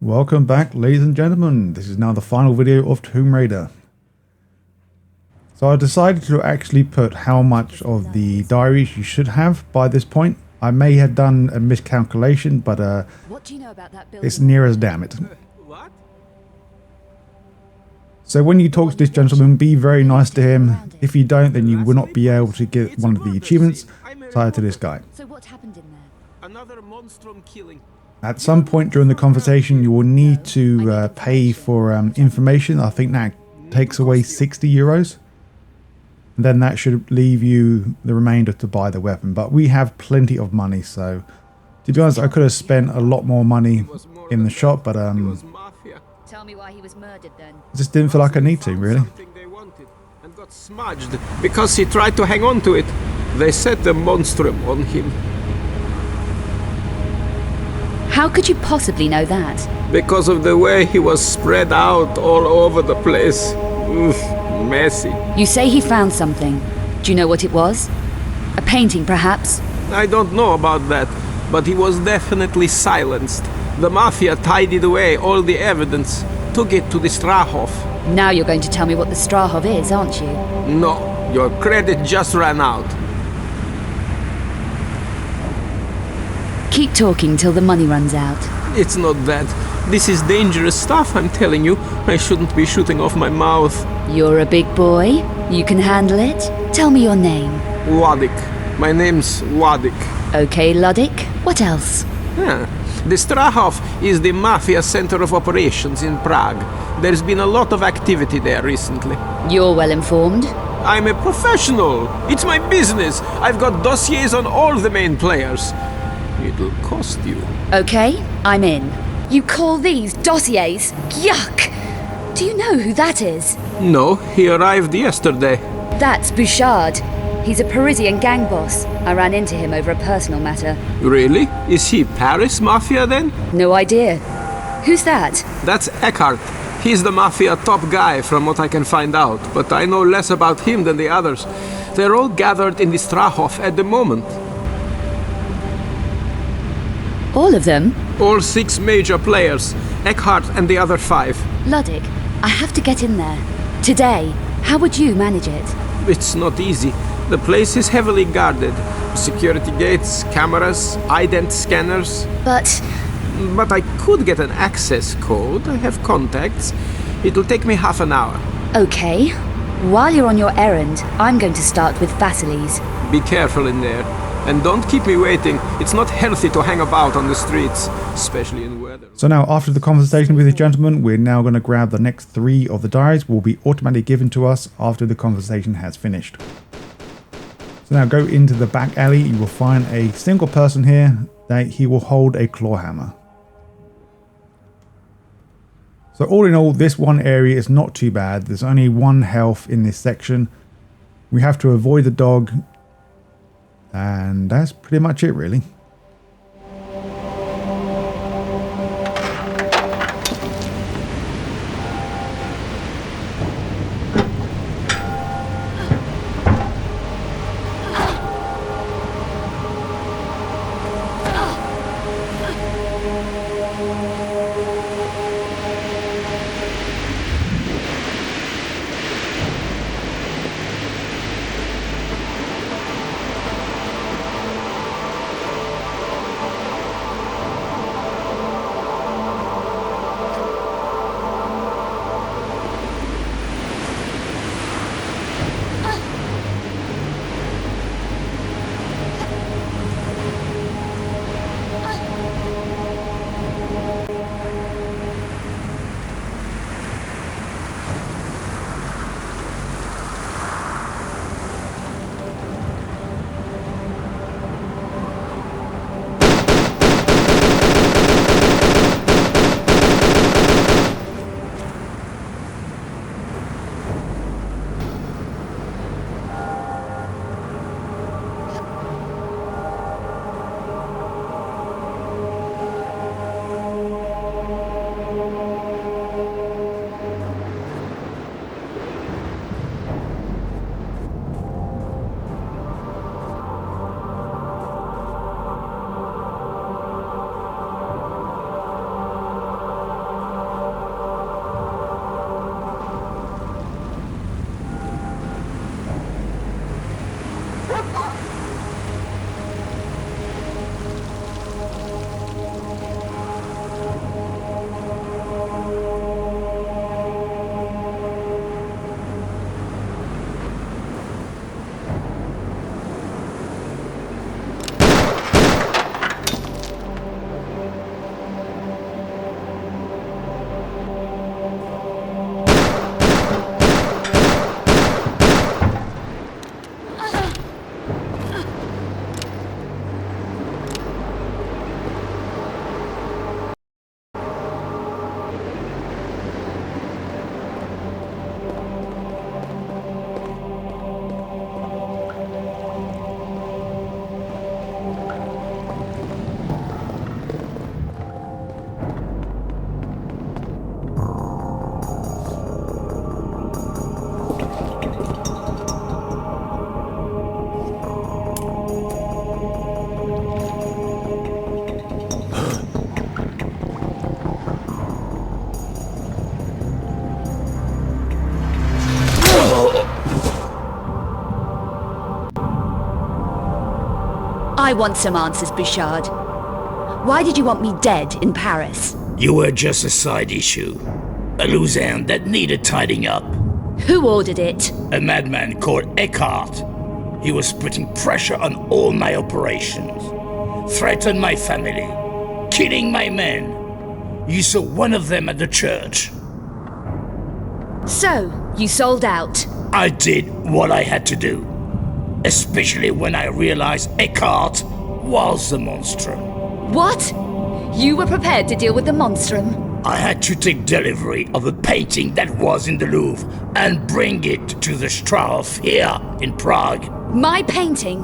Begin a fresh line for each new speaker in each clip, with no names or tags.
Welcome back, ladies and gentlemen. This is now the final video of Tomb Raider. So I decided to actually put how much of the diaries you should have by this point. I may have done a miscalculation, but
what do you know about that building?
it's near as damn it.
What?
So when you talk to this gentleman, be very nice to him. If you don't, then you will not be able to get one of the achievements tied to this guy.
So what happened in there?
Another monstrum killing.
At some point during the conversation, you will need to pay for information. I think that takes away 60 euros. And then that should leave you the remainder to buy the weapon. But we have plenty of money, so to be honest, I could have spent a lot more money in the shop, but
Tell me why he was murdered then.
I just didn't feel like I need to, really.
Something they wanted and got smudged because he tried to hang on to it. They set the monstrum on him.
How could you possibly know that?
Because of the way he was spread out all over the place. Oof, messy.
You say he found something. Do you know what it was? A painting, perhaps?
I don't know about that, but he was definitely silenced. The Mafia tidied away all the evidence, took it to the Strahov.
Now you're going to tell me what the Strahov is, aren't you?
No, your credit just ran out.
Keep talking till the money runs out.
It's not that. This is dangerous stuff, I'm telling you. I shouldn't be shooting off my mouth.
You're a big boy. You can handle it. Tell me your name.
Luddick. My name's Luddick.
Okay, Luddick. What else?
The Strahov is the Mafia center of operations in Prague. There's been a lot of activity there recently.
You're well informed.
I'm a professional. It's my business. I've got dossiers on all the main players. It'll cost you.
Okay, I'm in. You call these dossiers? Yuck! Do you know who that is?
No, he arrived yesterday.
That's Bouchard. He's a Parisian gang boss. I ran into him over a personal matter.
Really? Is he Paris Mafia then?
No idea. Who's that?
That's Eckhardt. He's the Mafia top guy from what I can find out, but I know less about him than the others. They're all gathered in the Strahov at the moment.
All of them?
All 6 major players, Eckhardt and the other 5.
Luddick, I have to get in there. Today. How would you manage it?
It's not easy. The place is heavily guarded. Security gates, cameras, ident scanners.
But
I could get an access code. I have contacts. It'll take me half an hour.
okay. While you're on your errand, I'm going to start with Vasiley's.
Be careful in there. And don't keep me waiting. It's not healthy to hang about on the streets, especially in weather.
So now, after the conversation with this gentleman, we're now going to grab the next 3 of the diaries will be automatically given to us after the conversation has finished. So now go into the back alley. You will find a single person here that he will hold a claw hammer. So all in all, this one area is not too bad. There's only 1 health in this section. We have to avoid the dog. And that's pretty much it, really.
I want some answers, Bouchard. Why did you want me dead in Paris?
You were just a side issue. A loose end that needed tidying up.
Who ordered it?
A madman called Eckhardt. He was putting pressure on all my operations. Threatened my family. Killing my men. You saw one of them at the church.
So, you sold out?
I did what I had to do. Especially when I realized Eckhardt was the monstrum.
What? You were prepared to deal with the monstrum?
I had to take delivery of a painting that was in the Louvre and bring it to the Strahov here in Prague.
My painting?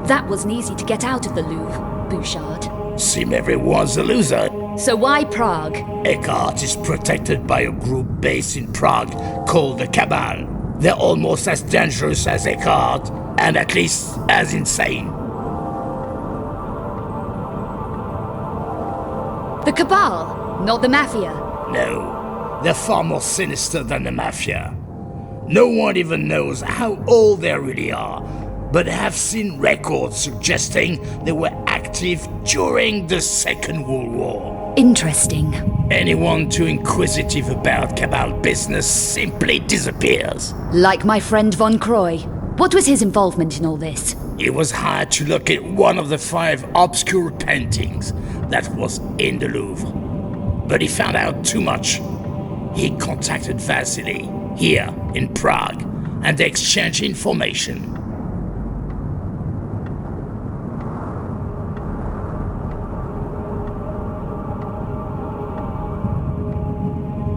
That wasn't easy to get out of the Louvre, Bouchard.
Seemed everyone's a loser.
So why Prague?
Eckhardt is protected by a group based in Prague called the Cabal. They're almost as dangerous as Eckhardt, and at least as insane.
The Cabal, not the Mafia.
No, they're far more sinister than the Mafia. No one even knows how old they really are, but have seen records suggesting they were active during the Second World War.
Interesting.
Anyone too inquisitive about Cabal business simply disappears.
Like my friend Von Croy. What was his involvement in all this?
He was hired to locate one of the 5 Obscura paintings that was in the Louvre. But he found out too much. He contacted Vasiley, here in Prague, and they exchanged information.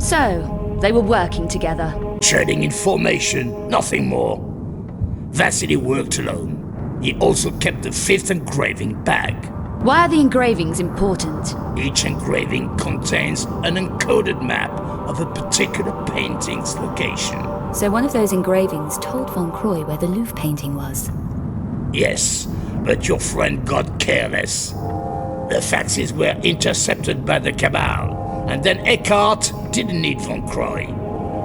So, they were working together.
Trading information, nothing more. Vasiley worked alone. He also kept the 5th engraving bag.
Why are the engravings important?
Each engraving contains an encoded map of a particular painting's location.
So one of those engravings told Von Croy where the Louvre painting was?
Yes, but your friend got careless. The faxes were intercepted by the Cabal, and then Eckhardt didn't need Von Croy.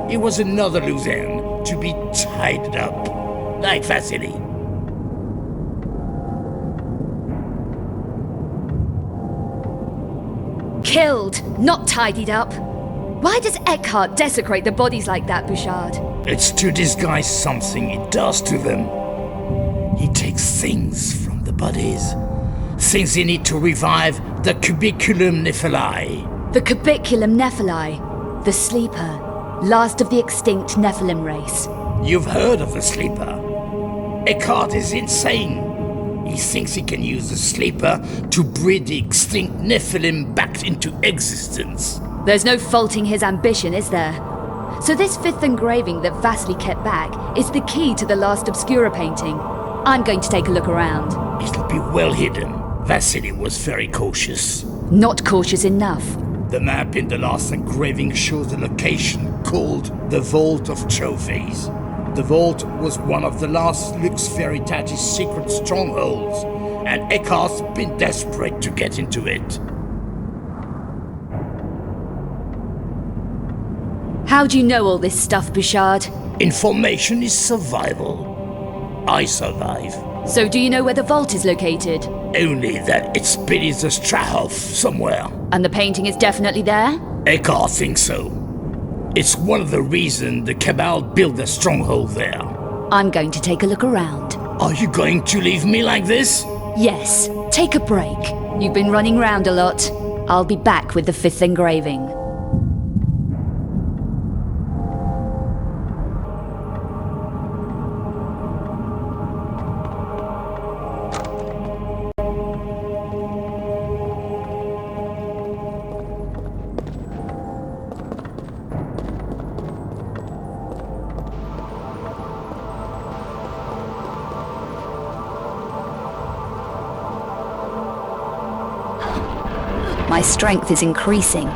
He was another loose end to be tied up, like Vasiley.
Killed, not tidied up. Why does Eckhardt desecrate the bodies like that, Bouchard?
It's to disguise something he does to them. He takes things from the bodies. Things he need to revive the cubiculum Nephili.
The Cubiculum Nephili, the Sleeper, last of the extinct Nephilim race.
You've heard of the Sleeper. Eckhardt is insane. He thinks he can use the Sleeper to breed the extinct Nephilim back into existence.
There's no faulting his ambition, is there? So this 5th engraving that Vasiley kept back is the key to the last Obscura painting. I'm going to take a look around.
It'll be well hidden. Vasiley was very cautious.
Not cautious enough.
The map in the last engraving shows a location called the Vault of Trophies. The vault was one of the last Lux Veritatis secret strongholds, and Eckhardt's been desperate to get into it.
How do you know all this stuff, Bouchard?
Information is survival. I survive.
So do you know where the vault is located?
Only that it's beneath the Strahov somewhere.
And the painting is definitely there?
Eckhardt thinks so. It's one of the reasons the Cabal built their stronghold there.
I'm going to take a look around.
Are you going to leave me like this?
Yes, take a break. You've been running round a lot. I'll be back with the 5th engraving. My strength is increasing.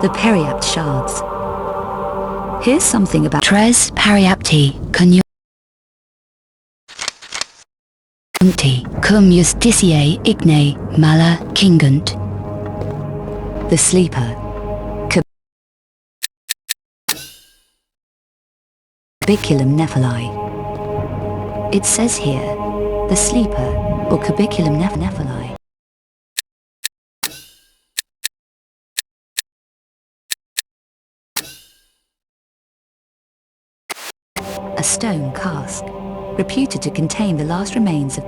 The Periapt shards. Here's something about Tres Periapti cum justitiae igne mala kingunt. The sleeper. Cubiculum nephili. It says here, the sleeper, or cubiculum nephili. A stone cask, reputed to contain the last remains of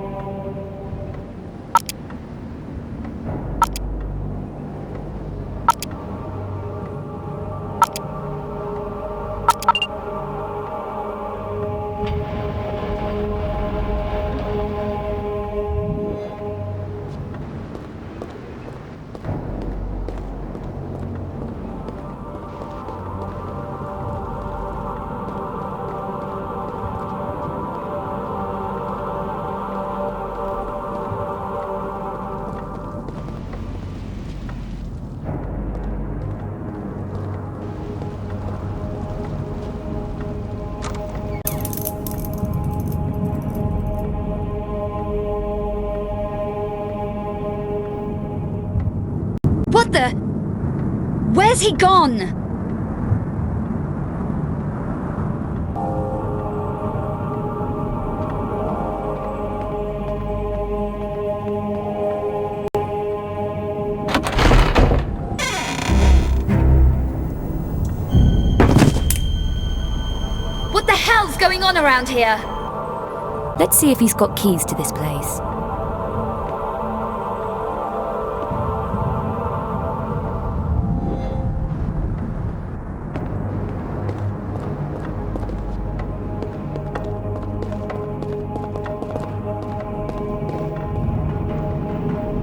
What the? Where's he gone? What the hell's going on around here?
Let's see if he's got keys to this place.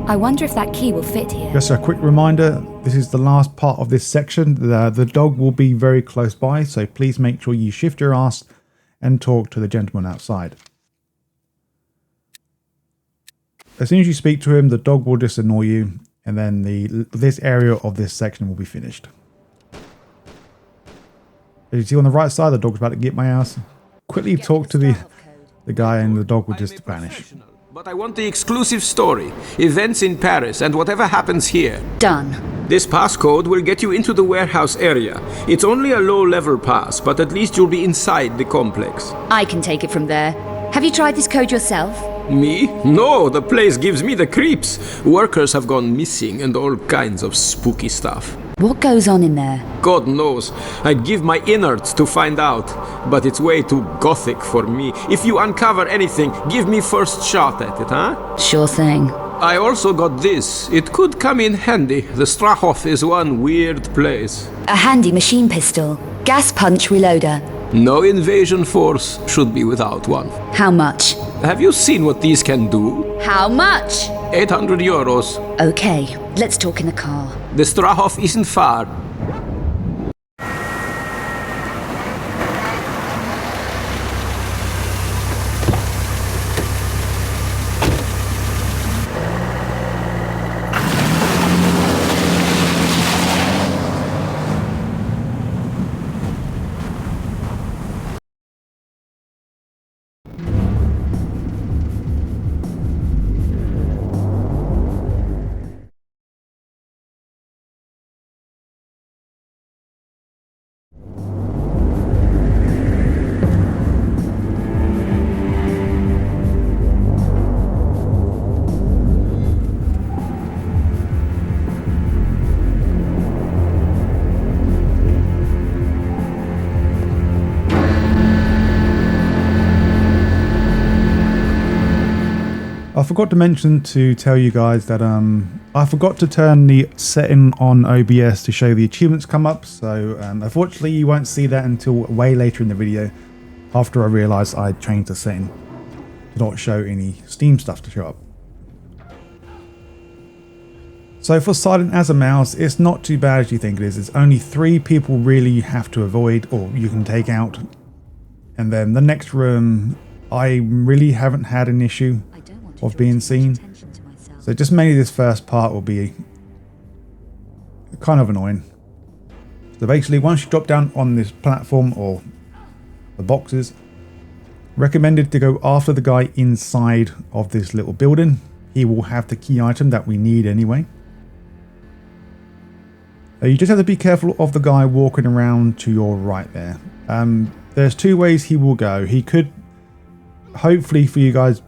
I wonder if that key will fit here.
Just a quick reminder, this is the last part of this section. The dog will be very close by, so please make sure you shift your ass and talk to the gentleman outside. As soon as you speak to him, the dog will just annoy you, and then this area of this section will be finished. As you see on the right side, the dog's about to get my ass. Quickly talk to the guy and the dog will just vanish.
But I want the exclusive story, events in Paris, and whatever happens here.
Done.
This passcode will get you into the warehouse area. It's only a low-level pass, but at least you'll be inside the complex.
I can take it from there. Have you tried this code yourself?
Me? No, the place gives me the creeps. Workers have gone missing and all kinds of spooky stuff.
What goes on in there?
God knows. I'd give my innards to find out, but it's way too gothic for me. If you uncover anything, give me first shot at it, huh?
Sure thing.
I also got this. It could come in handy. The Strahov is one weird place.
A handy machine pistol. Gas punch reloader.
No invasion force should be without one.
How much?
Have you seen what these can do?
How much?
800 euros.
Okay, let's talk in the car.
The Strahov isn't far.
I forgot to mention to tell you guys that I forgot to turn the setting on OBS to show the achievements come up, so unfortunately you won't see that until way later in the video, after I realised I changed the setting to not show any Steam stuff to show up. So for Silent as a Mouse, it's not too bad as you think it is. It's only 3 people really you have to avoid or you can take out, and then the next room I really haven't had an issue of being seen, so just mainly this first part will be kind of annoying. So basically, once you drop down on this platform or the boxes, recommended to go after the guy inside of this little building. He will have the key item that we need anyway. You just have to be careful of the guy walking around to your right there. There's two ways he will go. He could, hopefully for you guys,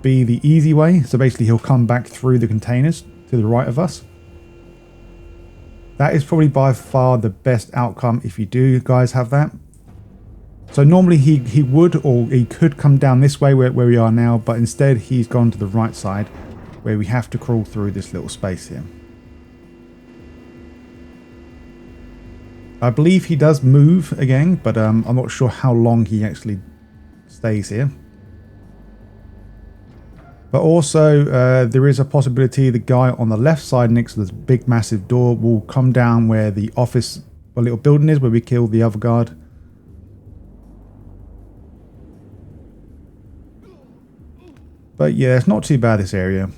be the easy way. So basically he'll come back through the containers to the right of us. That is probably by far the best outcome if you do guys have that. So normally he would, or he could come down this way where we are now, but instead he's gone to the right side where we have to crawl through this little space here. I believe he does move again, but I'm not sure how long he actually stays here. But also there is a possibility the guy on the left side next to this big massive door will come down where the office, a little building is, where we killed the other guard. But yeah, it's not too bad, this area.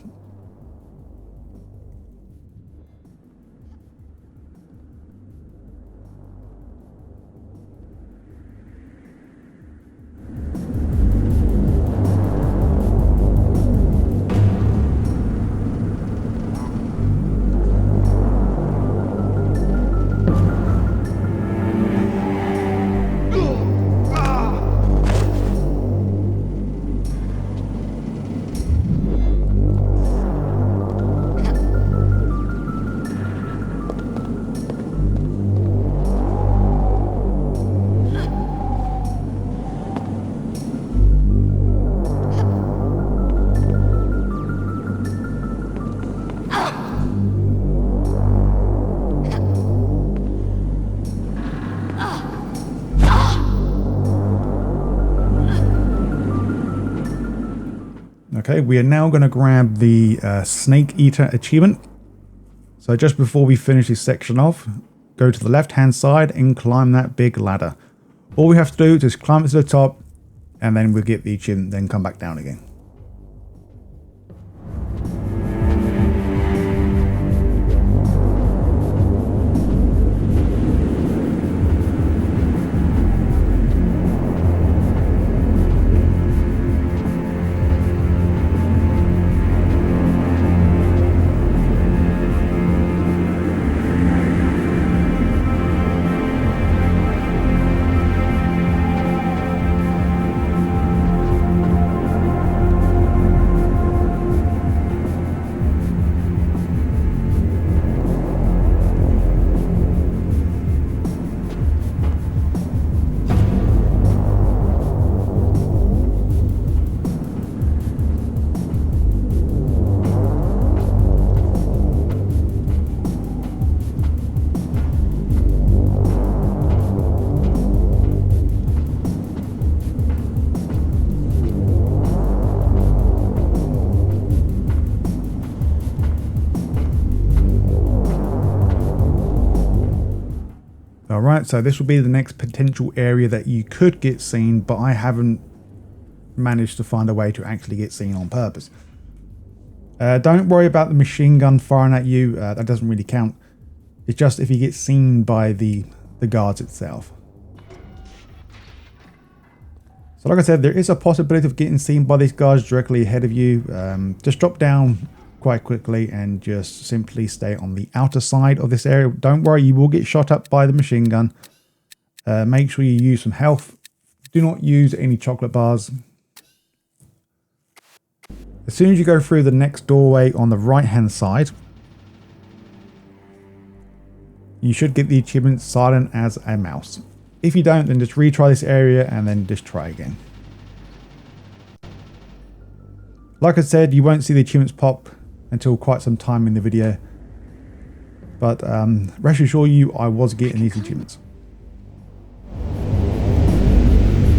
Okay, we are now going to grab the Snake Eater achievement. So just before we finish this section off, go to the left hand side and climb that big ladder. All we have to do is just climb it to the top and then we'll get the achievement, then come back down again. Alright, so this will be the next potential area that you could get seen, but I haven't managed to find a way to actually get seen on purpose. Don't worry about the machine gun firing at you, that doesn't really count. It's just if you get seen by the guards itself. So like I said, there is a possibility of getting seen by these guards directly ahead of you. Just drop down quite quickly and just simply stay on the outer side of this area. Don't worry, you will get shot up by the machine gun. Make sure you use some health. Do not use any chocolate bars. As soon as you go through the next doorway on the right hand side, you should get the achievement Silent as a Mouse. If you don't, then just retry this area and then just try again. Like I said, you won't see the achievements pop until quite some time in the video, but rest assured you, I was getting these achievements.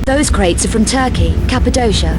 Those crates are from Turkey, Cappadocia.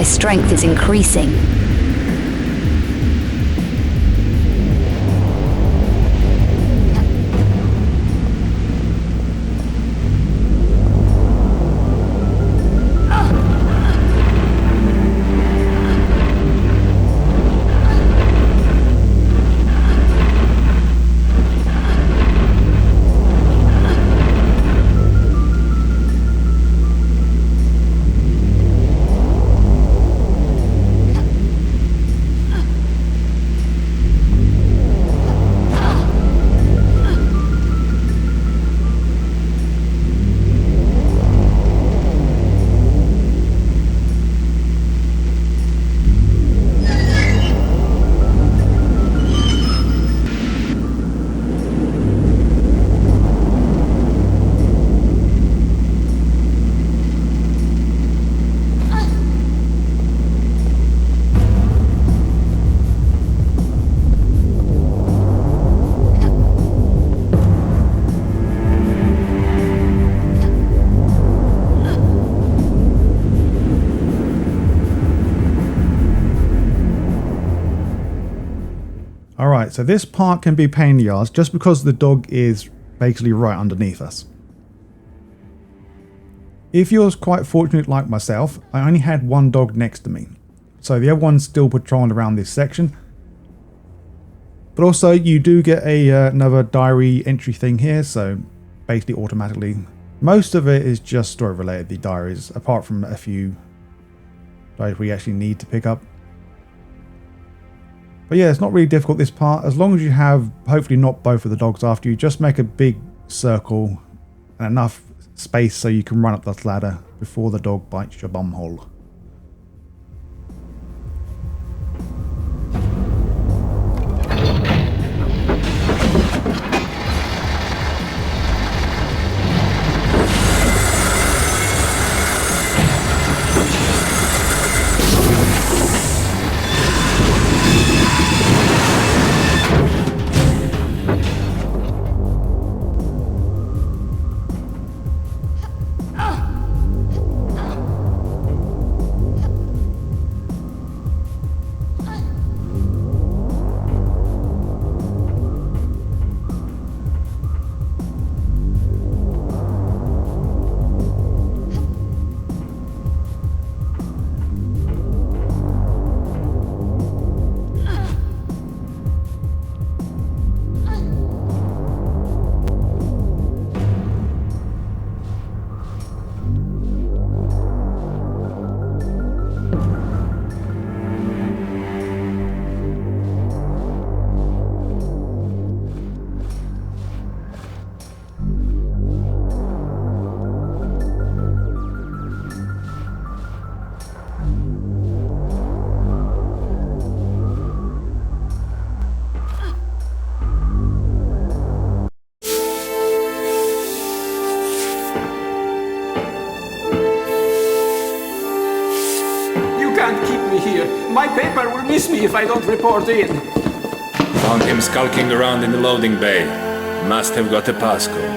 strength is increasing.
Alright, so this part can be a pain in the arse just because the dog is basically right underneath us. If you're quite fortunate like myself, I only had one dog next to me. So the other one's still patrolling around this section. But also you do get another diary entry thing here, so basically automatically. Most of it is just story related, the diaries, apart from a few diaries we actually need to pick up. But yeah, it's not really difficult this part. As long as you have, hopefully not both of the dogs after you, just make a big circle and enough space so you can run up that ladder before the dog bites your bum hole.
My paper will miss me if I don't report in.
Found him skulking around in the loading bay. Must have got a passcode.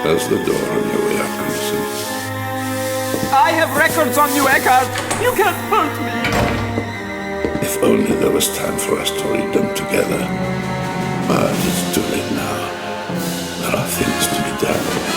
How's the door on your way up, Crimson?
I have records on you, Eckhardt. You can't hurt me.
If only there was time for us to read them together. But it's too late now. There are things to be done.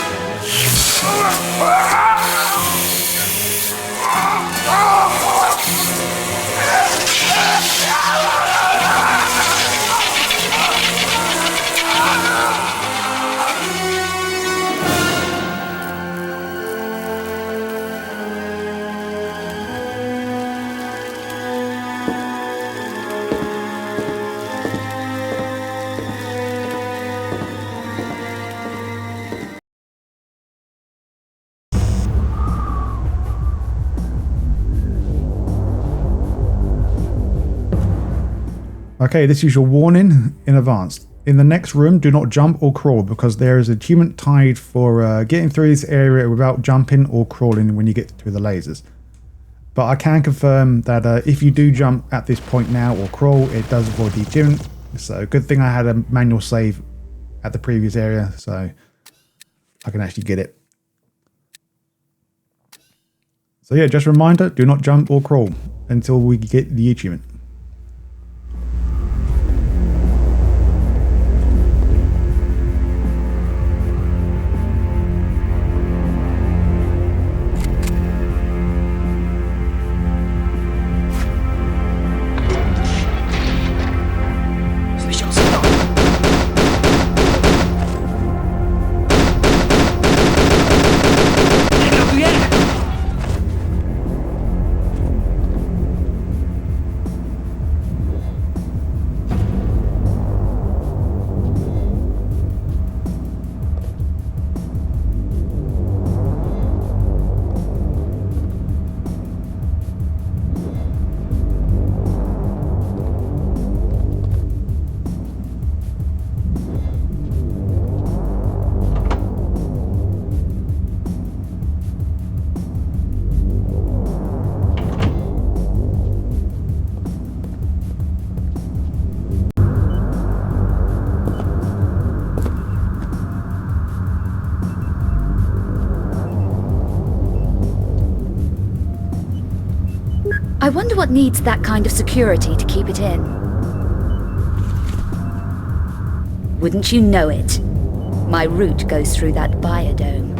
Okay, this is your warning in advance. In the next room, do not jump or crawl because there is an achievement tied for getting through this area without jumping or crawling when you get through the lasers. But I can confirm that if you do jump at this point now or crawl, it does avoid the achievement. So good thing I had a manual save at the previous area, so I can actually get it. So yeah, just a reminder, do not jump or crawl until we get the achievement.
I wonder what needs that kind of security to keep it in. Wouldn't you know it? My route goes through that biodome.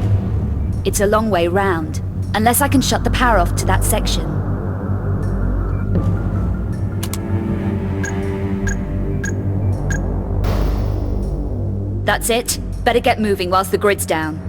It's a long way round, unless I can shut the power off to that section. That's it. Better get moving whilst the grid's down.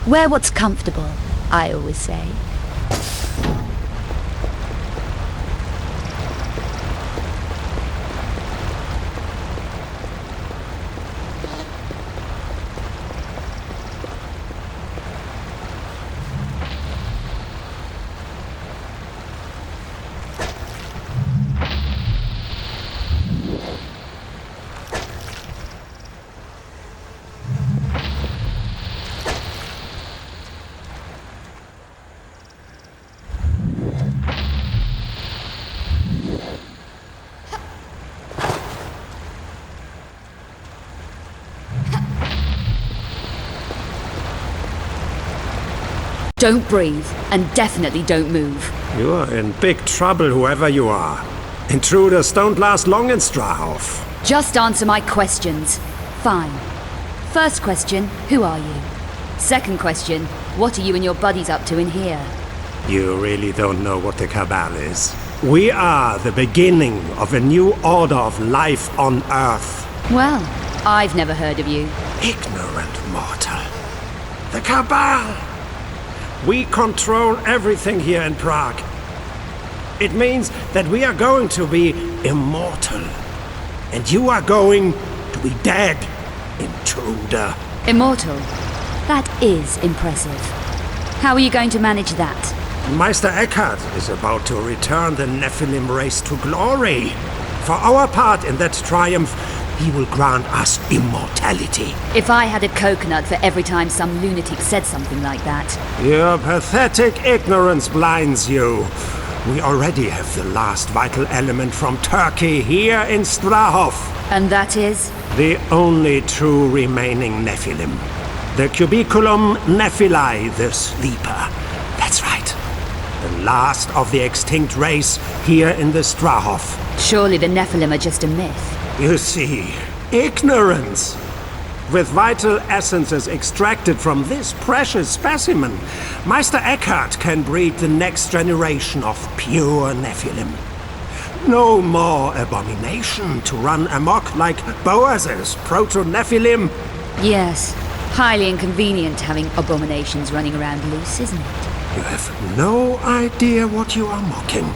Wear what's comfortable, I always say.
Don't breathe, and definitely don't move.
You are in big trouble, whoever you are. Intruders don't last long in Strahov.
Just answer my questions. Fine. First question, who are you? Second question, what are you and your buddies up to in here?
You really don't know what the Cabal is. We are the beginning of a new order of life on Earth.
Well, I've never heard of you.
Ignorant mortal. The Cabal! We control everything here in Prague. It means that we are going to be immortal. And you are going to be dead, intruder.
Immortal? That is impressive. How are you going to manage that?
Meister Eckhardt is about to return the Nephilim race to glory. For our part in that triumph, he will grant us immortality.
If I had a coconut for every time some lunatic said something like that.
Your pathetic ignorance blinds you. We already have the last vital element from Turkey here in Strahov.
And that is?
The only true remaining Nephilim. The Cubiculum Nephilae, the Sleeper. That's right. The last of the extinct race here in the Strahov.
Surely the Nephilim are just a myth.
You see, ignorance. With vital essences extracted from this precious specimen, Meister Eckhardt can breed the next generation of pure Nephilim. No more abomination to run amok like Boaz's proto-Nephilim.
Yes, highly inconvenient having abominations running around loose, isn't it?
You have no idea what you are mocking.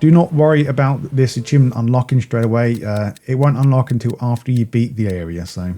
Do not worry about this achievement unlocking straight away. It won't unlock until after you beat the area, so...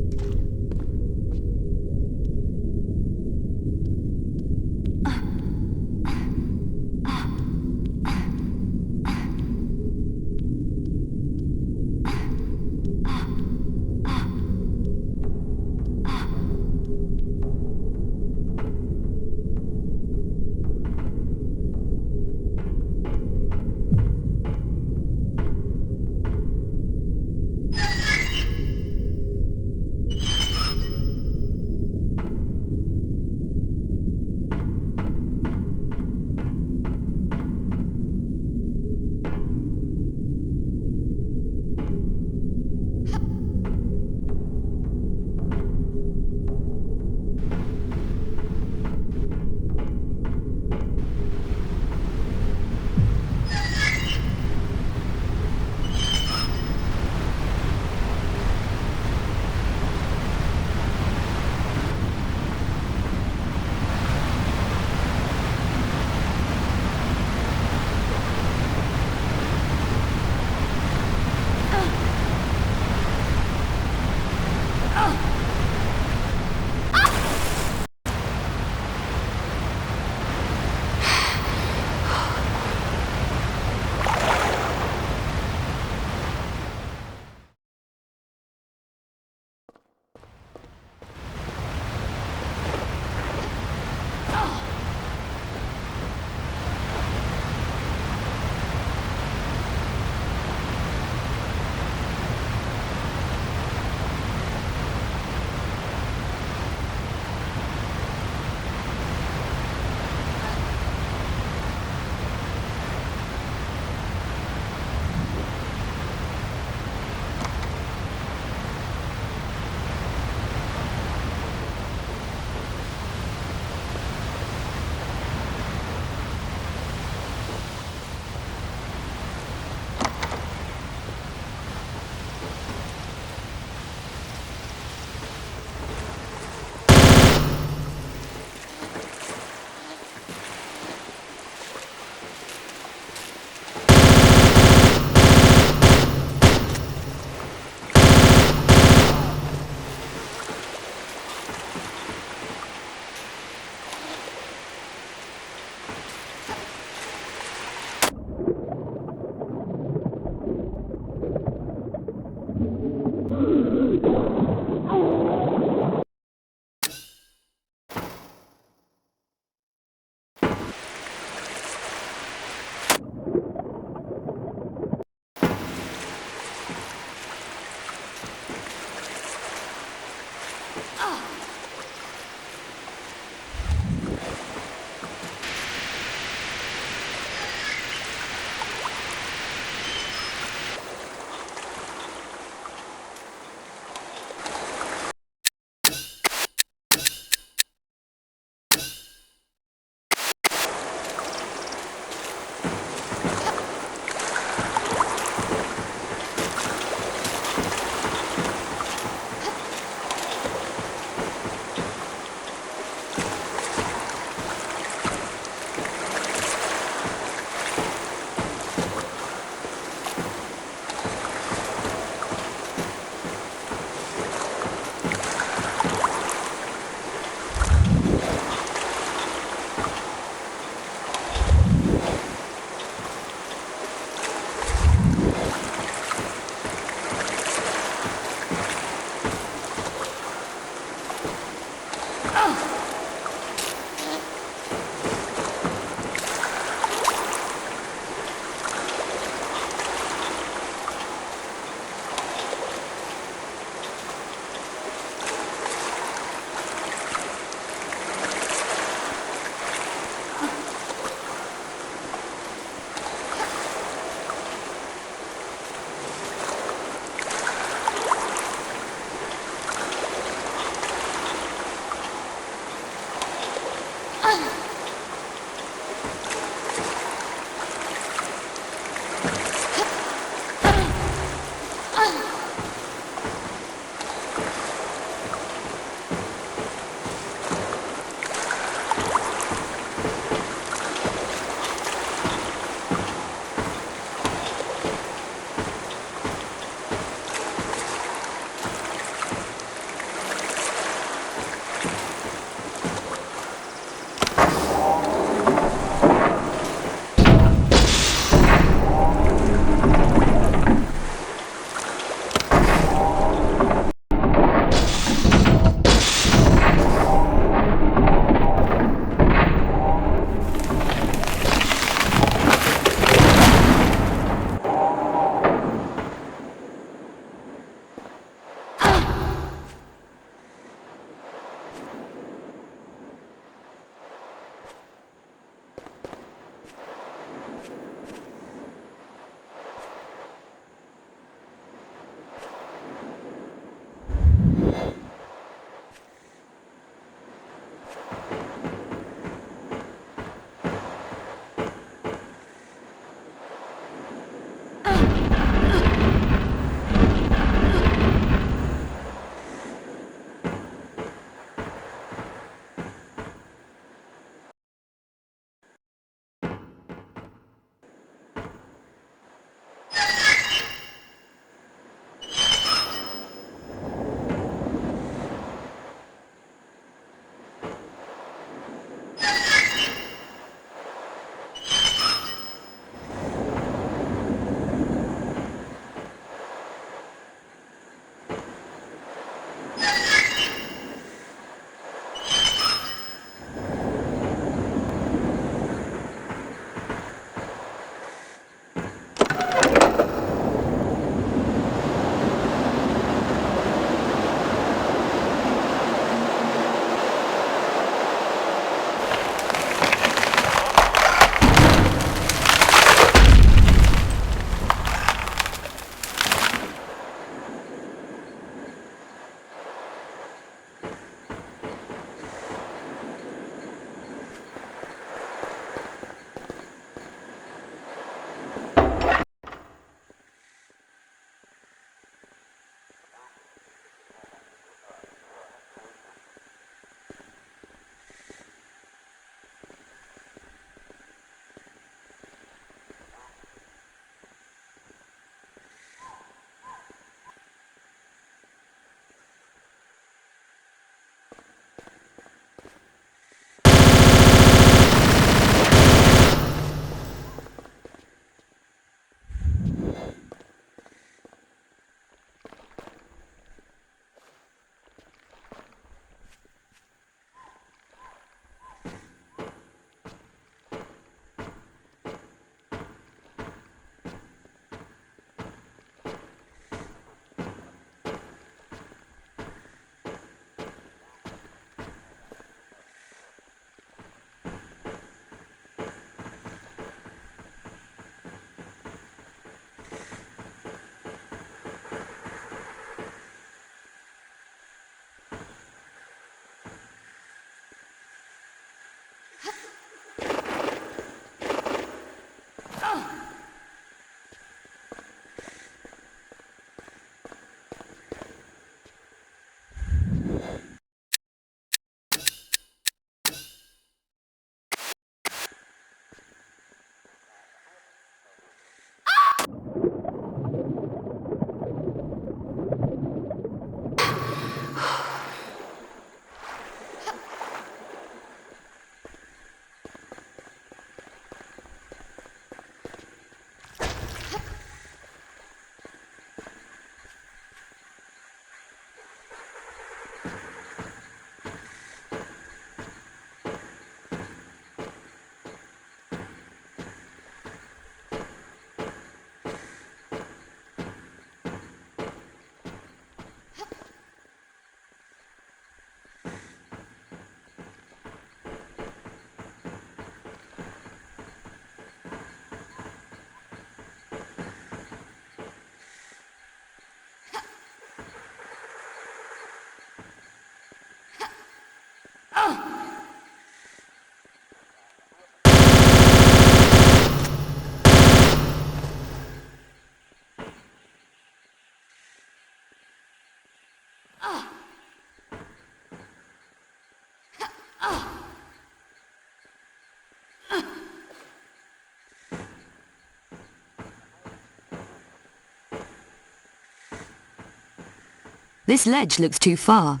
This ledge looks too far.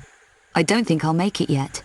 I don't think I'll make it yet.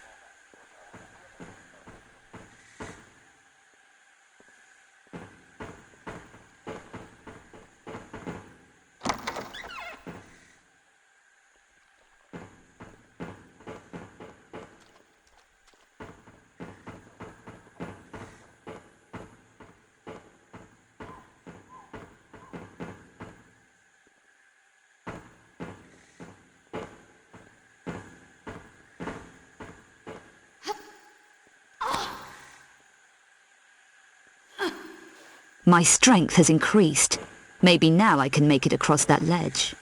My strength has increased. Maybe now I can make it across that ledge.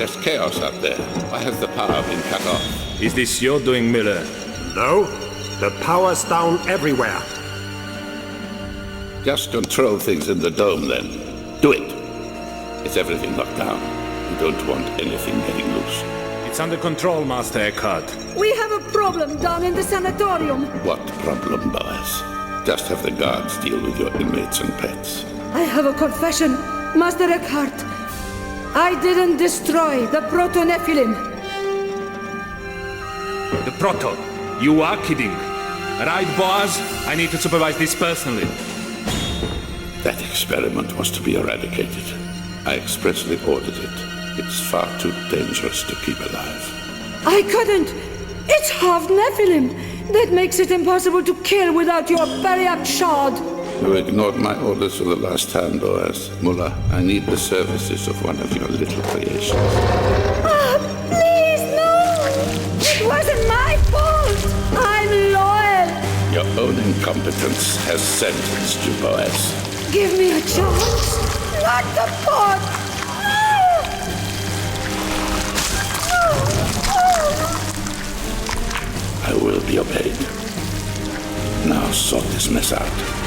There's chaos out there. Why has the power been cut off?
Is this your doing, Miller?
No, the power's down everywhere.
Just control things in the dome, then. Do it. Is everything locked down? You don't want anything getting loose.
It's under control, Master Eckhardt.
We have a problem down in the Sanitarium.
What problem, Boaz? Just have the guards deal with your inmates and pets.
I have a confession, Master Eckhardt. I didn't destroy the Proto-Nephilim.
The Proto? You are kidding. Right, Boaz? I need to supervise this personally.
That experiment was to be eradicated. I expressly ordered it. It's far too dangerous to keep alive.
I couldn't. It's half Nephilim. That makes it impossible to kill without your Periapt shard.
You ignored my orders for the last time, Boaz. Mullah, I need the services of one of your little creations.
Ah, please, no! It wasn't my fault! I'm loyal!
Your own incompetence has sentenced you, Boaz.
Give me a chance! Not the pot!
I will be obeyed. Now sort this mess out.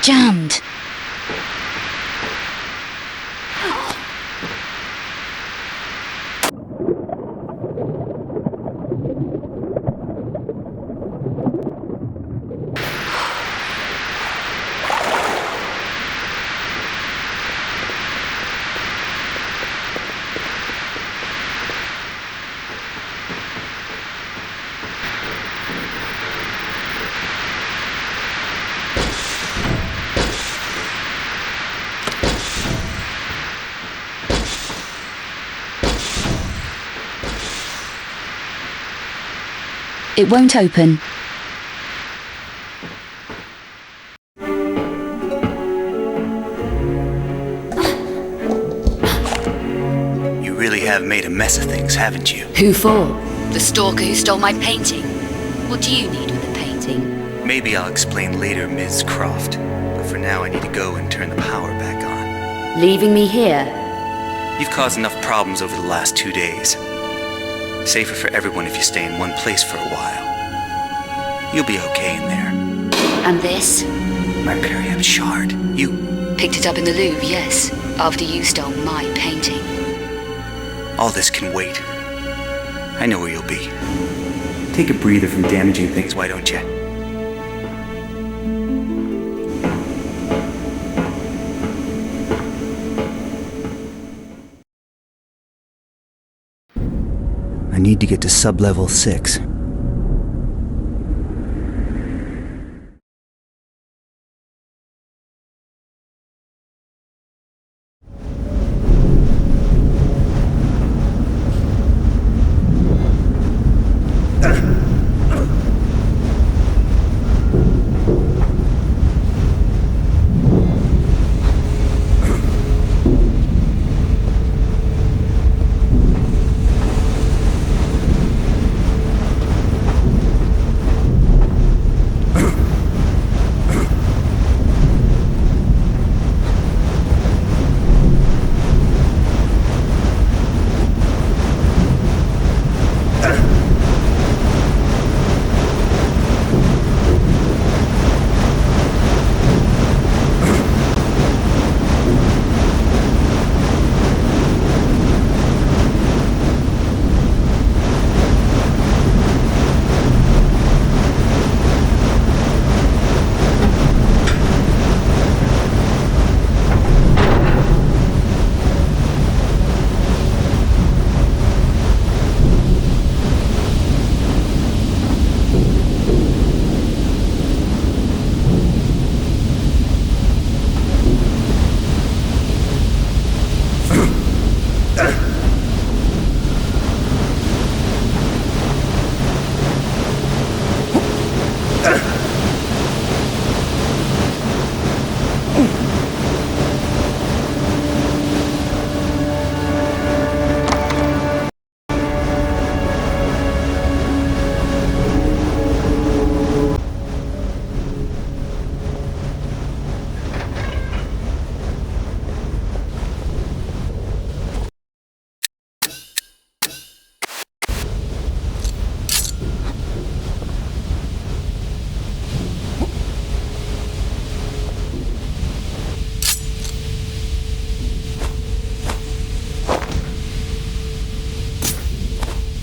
jammed.
It won't open.
You really have made a mess of things, haven't you?
Who for?
The stalker who stole my painting. What do you need with the painting?
Maybe I'll explain later, Ms. Croft. But for now, I need to go and turn the power back on.
Leaving me here?
You've caused enough problems over the last 2 days. Safer for everyone if you stay in one place for a while. You'll be okay in there.
And this?
My Periapt shard. You
Picked it up in the Louvre, yes. After you stole my painting.
All this can wait. I know where you'll be. Take a breather from damaging things, why don't you? I need to get to sub-level 6.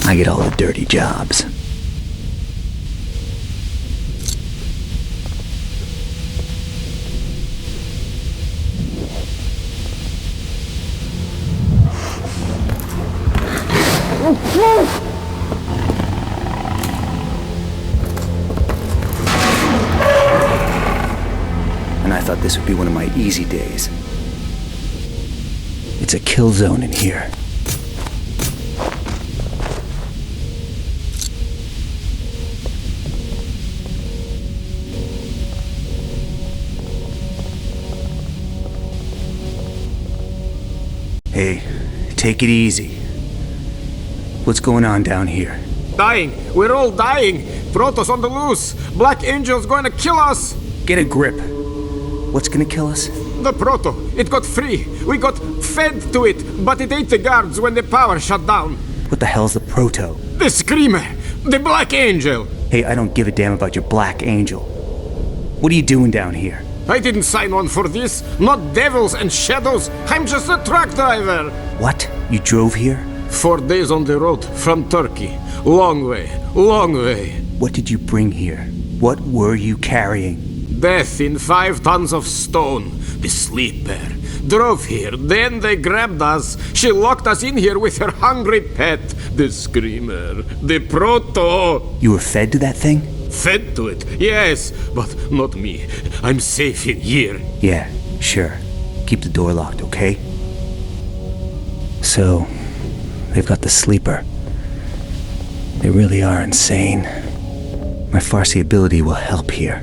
I get all the dirty jobs. And I thought this would be one of my easy days. It's a kill zone in here. Hey, take it easy. What's going on down here?
Dying. We're all dying. Protoss on the loose. Black Angel's going to kill us.
Get a grip. What's gonna kill us?
The Proto. It got free. We got fed to it, but it ate the guards when the power shut down.
What the hell's the Proto?
The Screamer. The Black Angel.
Hey, I don't give a damn about your Black Angel. What are you doing down here?
I didn't sign on for this. Not devils and shadows. I'm just a truck driver.
What? You drove here?
4 days on the road from Turkey. Long way, long way.
What did you bring here? What were you carrying?
Death in 5 tons of stone. The sleeper. Drove here, then they grabbed us. She locked us in here with her hungry pet. The screamer. The proto.
You were fed to that thing?
Fed to it, yes, but not me. I'm safe in here.
Yeah, sure. Keep the door locked, okay? So, they've got the sleeper. They really are insane. My Farsi ability will help here.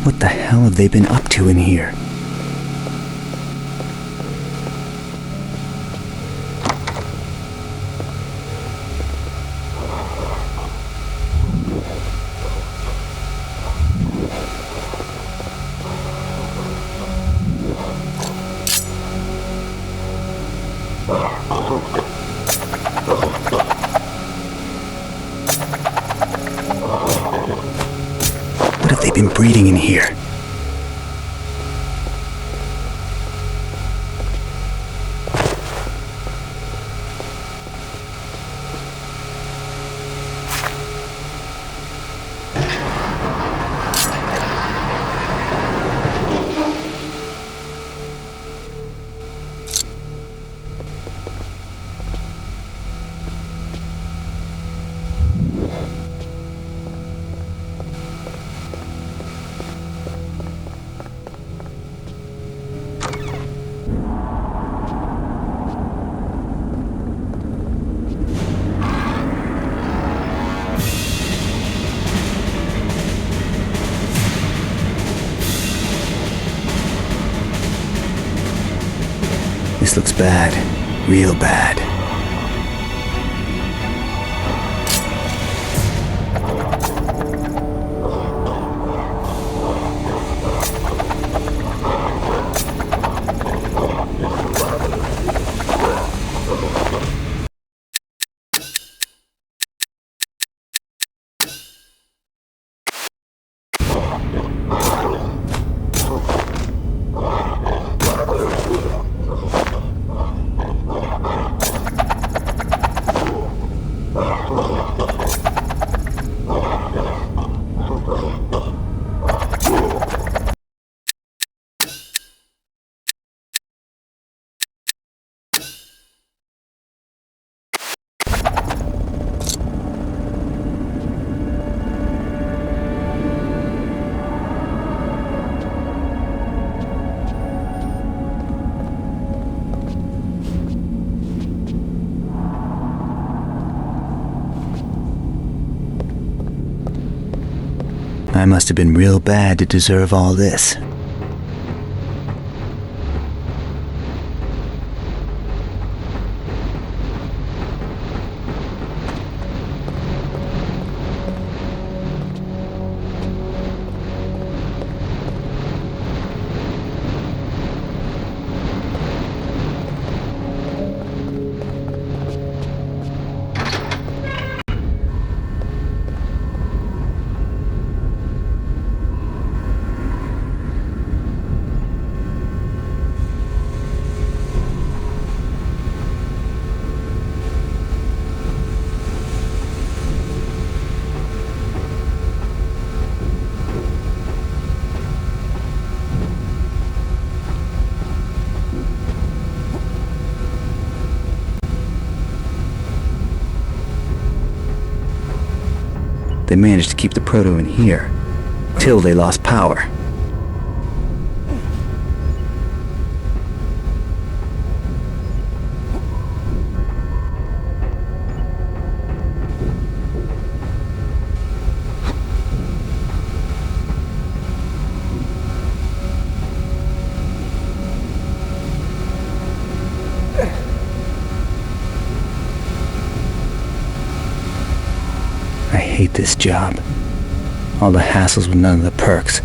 What the hell have they been up to in here? What have they been breeding in here? This looks bad. Real bad. I must have been real bad to deserve all this. They managed to keep the proto in here, till they lost power. I hate this job. All the hassles with none of the perks.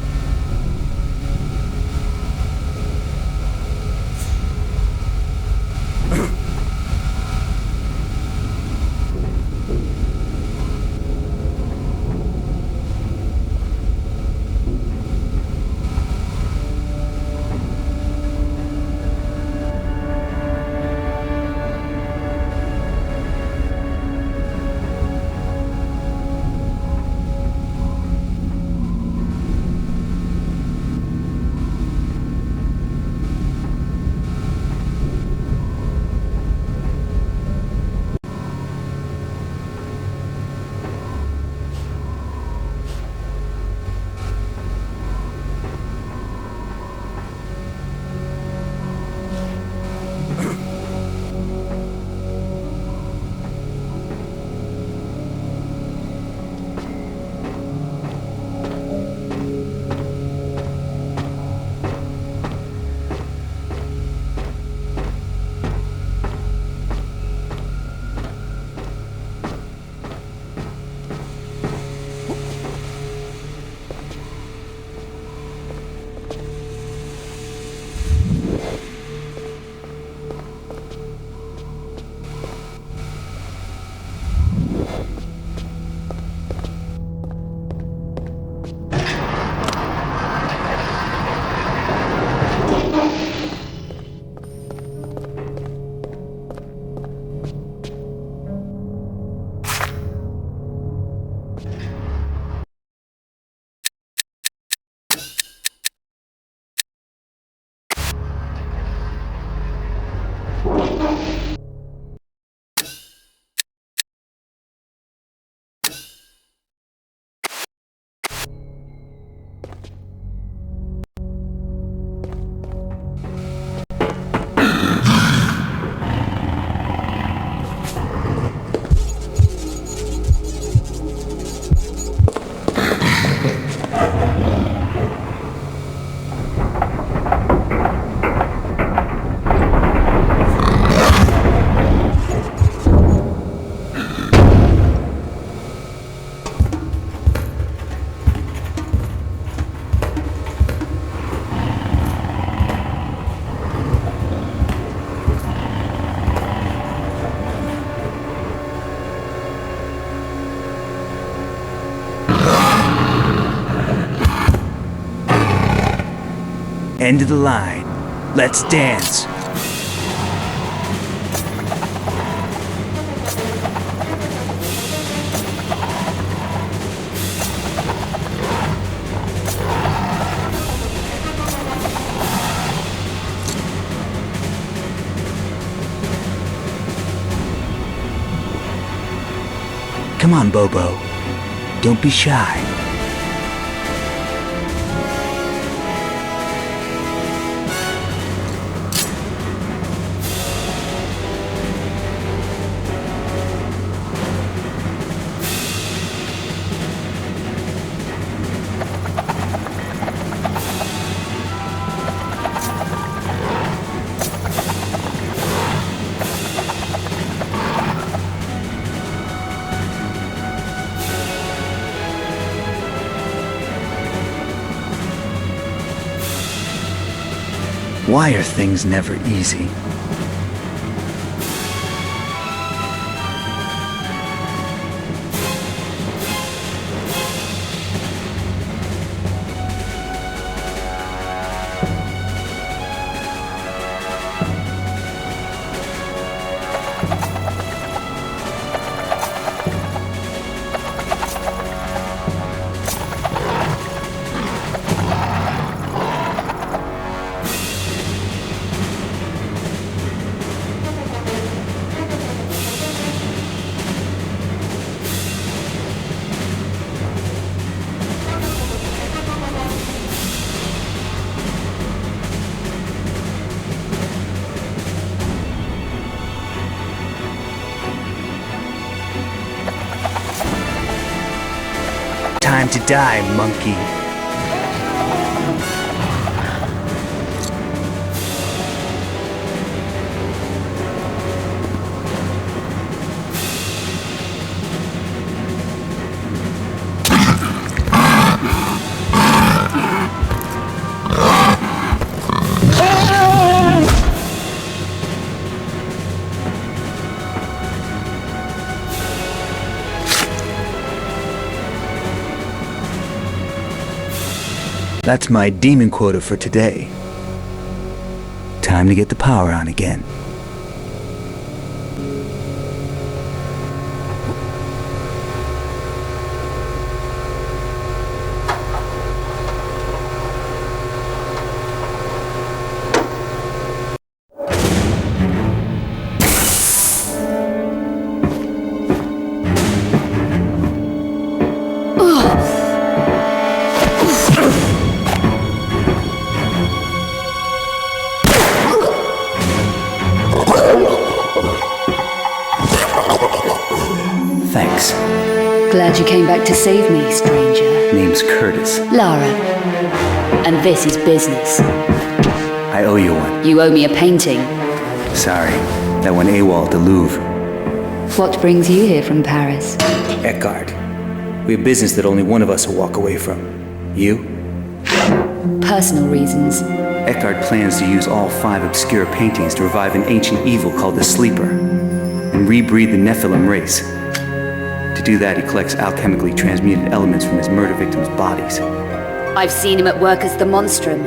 End of the line. Let's dance. Come on, Bobo. Don't be shy. Why are things never easy? Time to die, monkey. That's my demon quota for today. Time to get the power on again.
Glad you came back to save me, stranger.
Name's Curtis.
Lara. And this is business.
I owe you one.
You owe me a painting.
Sorry, that went AWOL at the Louvre.
What brings you here from Paris?
Eckhardt. We have business that only one of us will walk away from. You?
Personal reasons.
Eckhardt plans to use all 5 Obscura paintings to revive an ancient evil called the Sleeper, and rebreed the Nephilim race. To do that, he collects alchemically transmuted elements from his murder victims' bodies.
I've seen him at work as the Monstrum.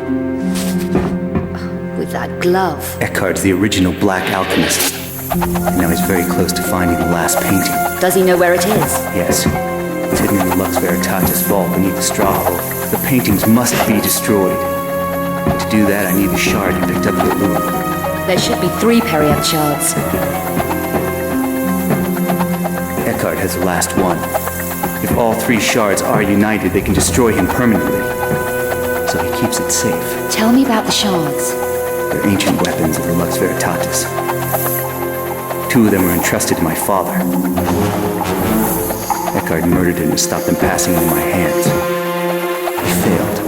With that glove.
Eckhardt's the original black alchemist. And now he's very close to finding the last painting.
Does he know where it is?
Yes. It's hidden in the Lux Veritatis vault beneath the Strahov. The paintings must be destroyed. To do that, I need the shard you picked up at the Louvre.
There should be 3 Periapt shards.
Eckhardt has the last one. If all 3 shards are united, they can destroy him permanently. So he keeps it safe.
Tell me about the shards.
They're ancient weapons of the Lux Veritatis. 2 of them were entrusted to my father. Eckhardt murdered him to stop them passing into my hands. He failed.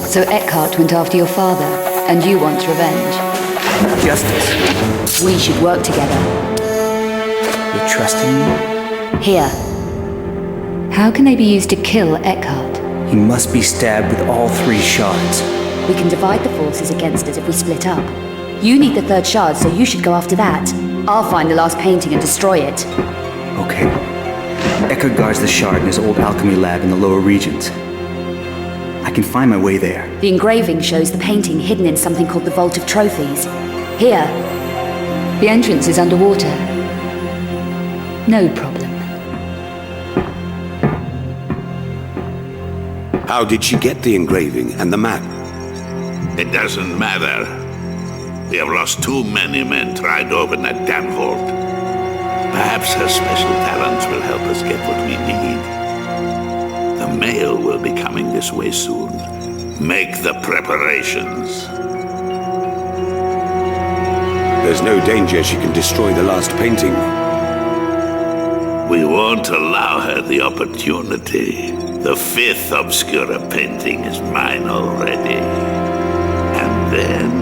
So Eckhardt went after your father, and you want revenge?
Justice.
We should work together.
You're trusting me?
Here. How can they be used to kill Eckhardt?
He must be stabbed with all 3 shards.
We can divide the forces against us if we split up. You need the 3rd shard, so you should go after that. I'll find the last painting and destroy it.
Okay. Eckhardt guards the shard in his old alchemy lab in the lower regions. I I can find my way there.
The engraving shows the painting hidden in something called the Vault of Trophies. Here. The entrance is underwater. No problem.
How did she get the engraving and the map?
It doesn't matter. We have lost too many men trying to open that damn vault. Perhaps her special talents will help us get what we need. The mail will be coming this way soon. Make the preparations.
There's no danger she can destroy the last painting.
We won't allow her the opportunity. The 5th Obscura painting is mine already. And then...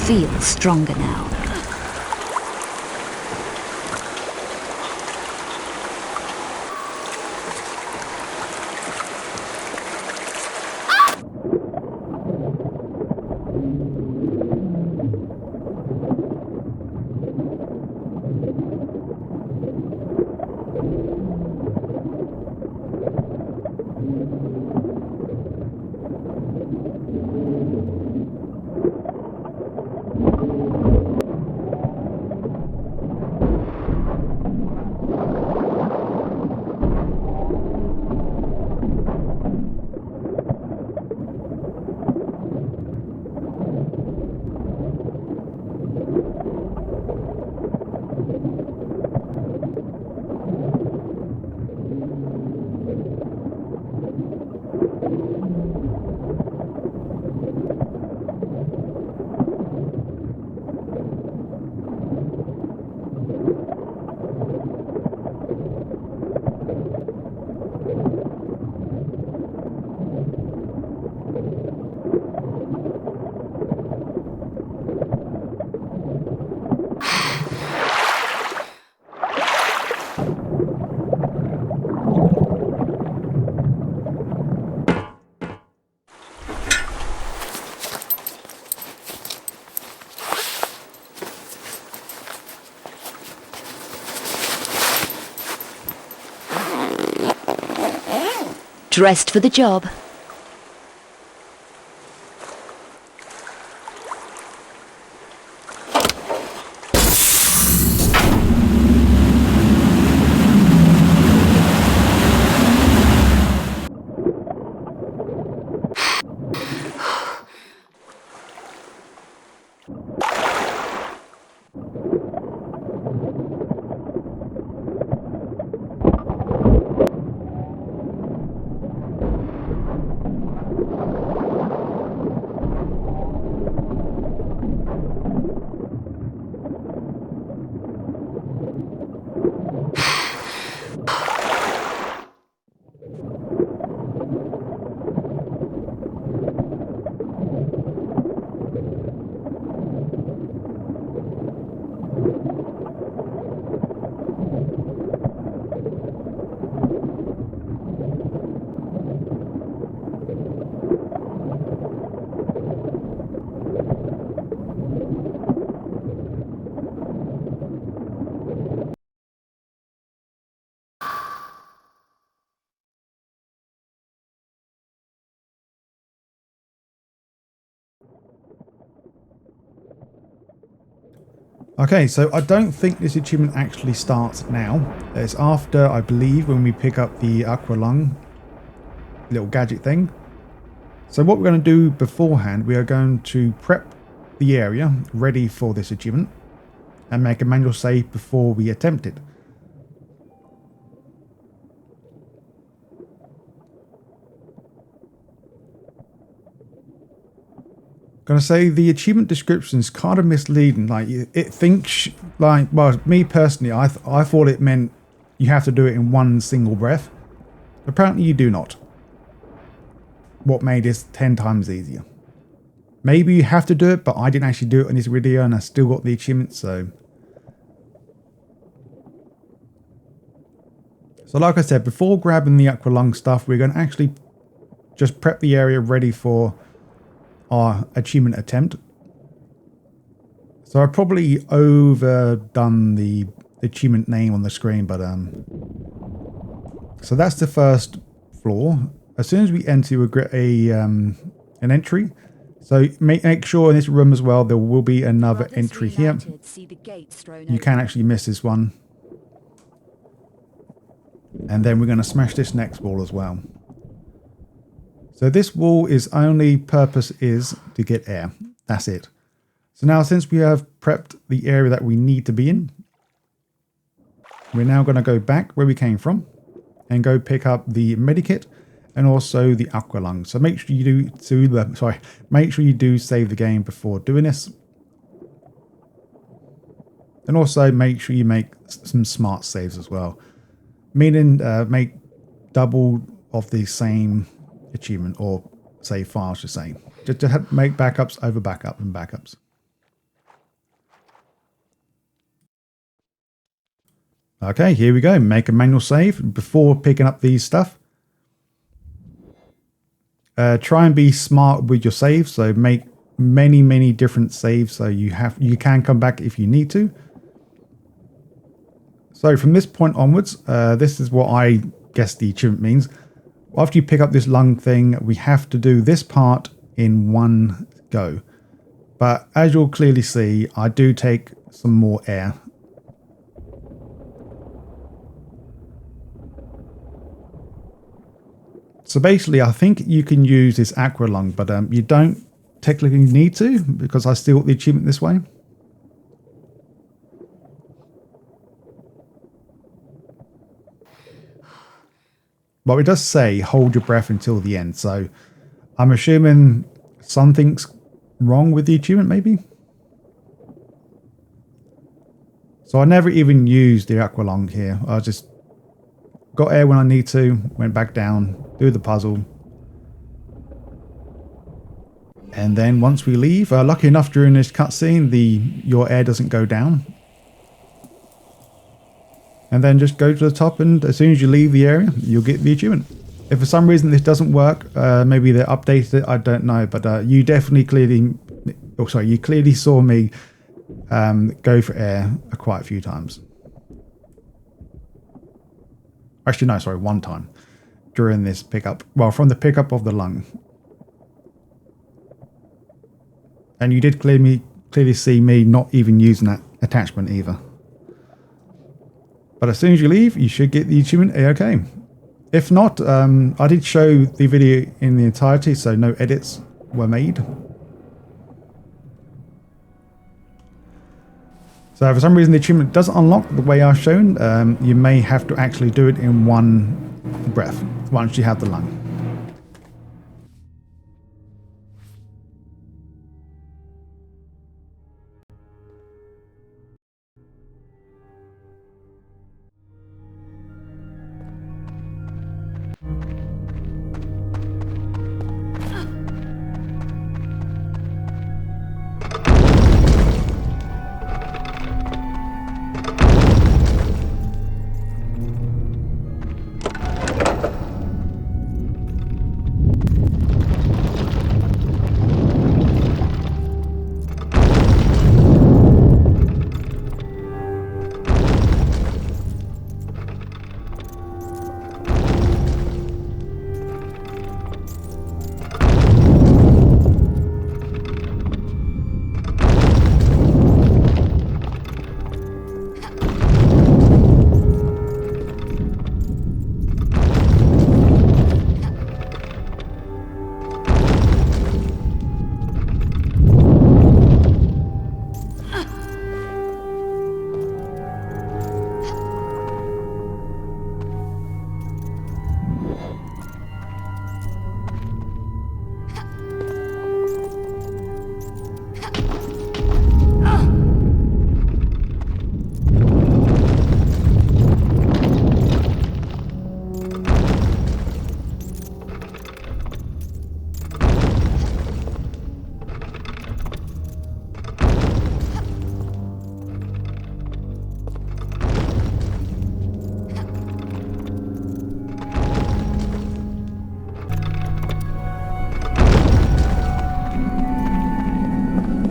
feel stronger now. Dressed for the job.
Okay, so I don't think this achievement actually starts now. It's after, I believe, when we pick up the Aqua Lung little gadget thing. So what we're going to do beforehand, we are going to prep the area ready for this achievement and make a manual save before we attempt it. Gonna say the achievement description is kind of misleading. Like it thinks like, well, me personally, I thought it meant you have to do it in one single breath. Apparently you do not. What made this 10 times easier. Maybe you have to do it, but I didn't actually do it in this video and I still got the achievement, so. So like I said, before grabbing the Aqua Lung stuff, we're gonna actually just prep the area ready for our achievement attempt. So I probably overdone the achievement name on the screen, but so that's the first floor. As soon as we enter, we get an entry. So make sure in this room as well there will be another entry here. You can actually miss this one, and then we're going to smash this next wall as well. So this wall is only purpose is to get air. That's it. So now since we have prepped the area that we need to be in, we're now going to go back where we came from and go pick up the medikit and also the Aqua Lung. So make sure you make sure you do save the game before doing this. And also make sure you make some smart saves as well. Meaning make double of the same achievement, or save files, to say, just to make backups over backup and backups. Okay, here we go. Make a manual save before picking up these stuff. Try and be smart with your saves. So make many different saves so you can come back if you need to. So from this point onwards, this is what I guess the achievement means. After you pick up this lung thing, we have to do this part in one go. But as you'll clearly see, I do take some more air. So basically, I think you can use this aqua lung, but you don't technically need to, because I still got the achievement this way. But it does say hold your breath until the end, so I'm assuming something's wrong with the achievement, maybe? So I never even used the aqua lung here. I just got air when I need to, went back down, do the puzzle. And then once we leave, lucky enough during this cutscene, your air doesn't go down. And then just go to the top, and as soon as you leave the area, you'll get the achievement. If for some reason this doesn't work, maybe they updated it, I don't know. But you clearly saw me go for air quite a few times. Actually, no, sorry, one time during this pickup. Well, from the pickup of the lung. And you did clearly see me not even using that attachment either. But as soon as you leave, you should get the achievement A-OK. If not, I did show the video in the entirety, so no edits were made. So for some reason the achievement doesn't unlock the way I've shown. You may have to actually do it in one breath once you have the lung.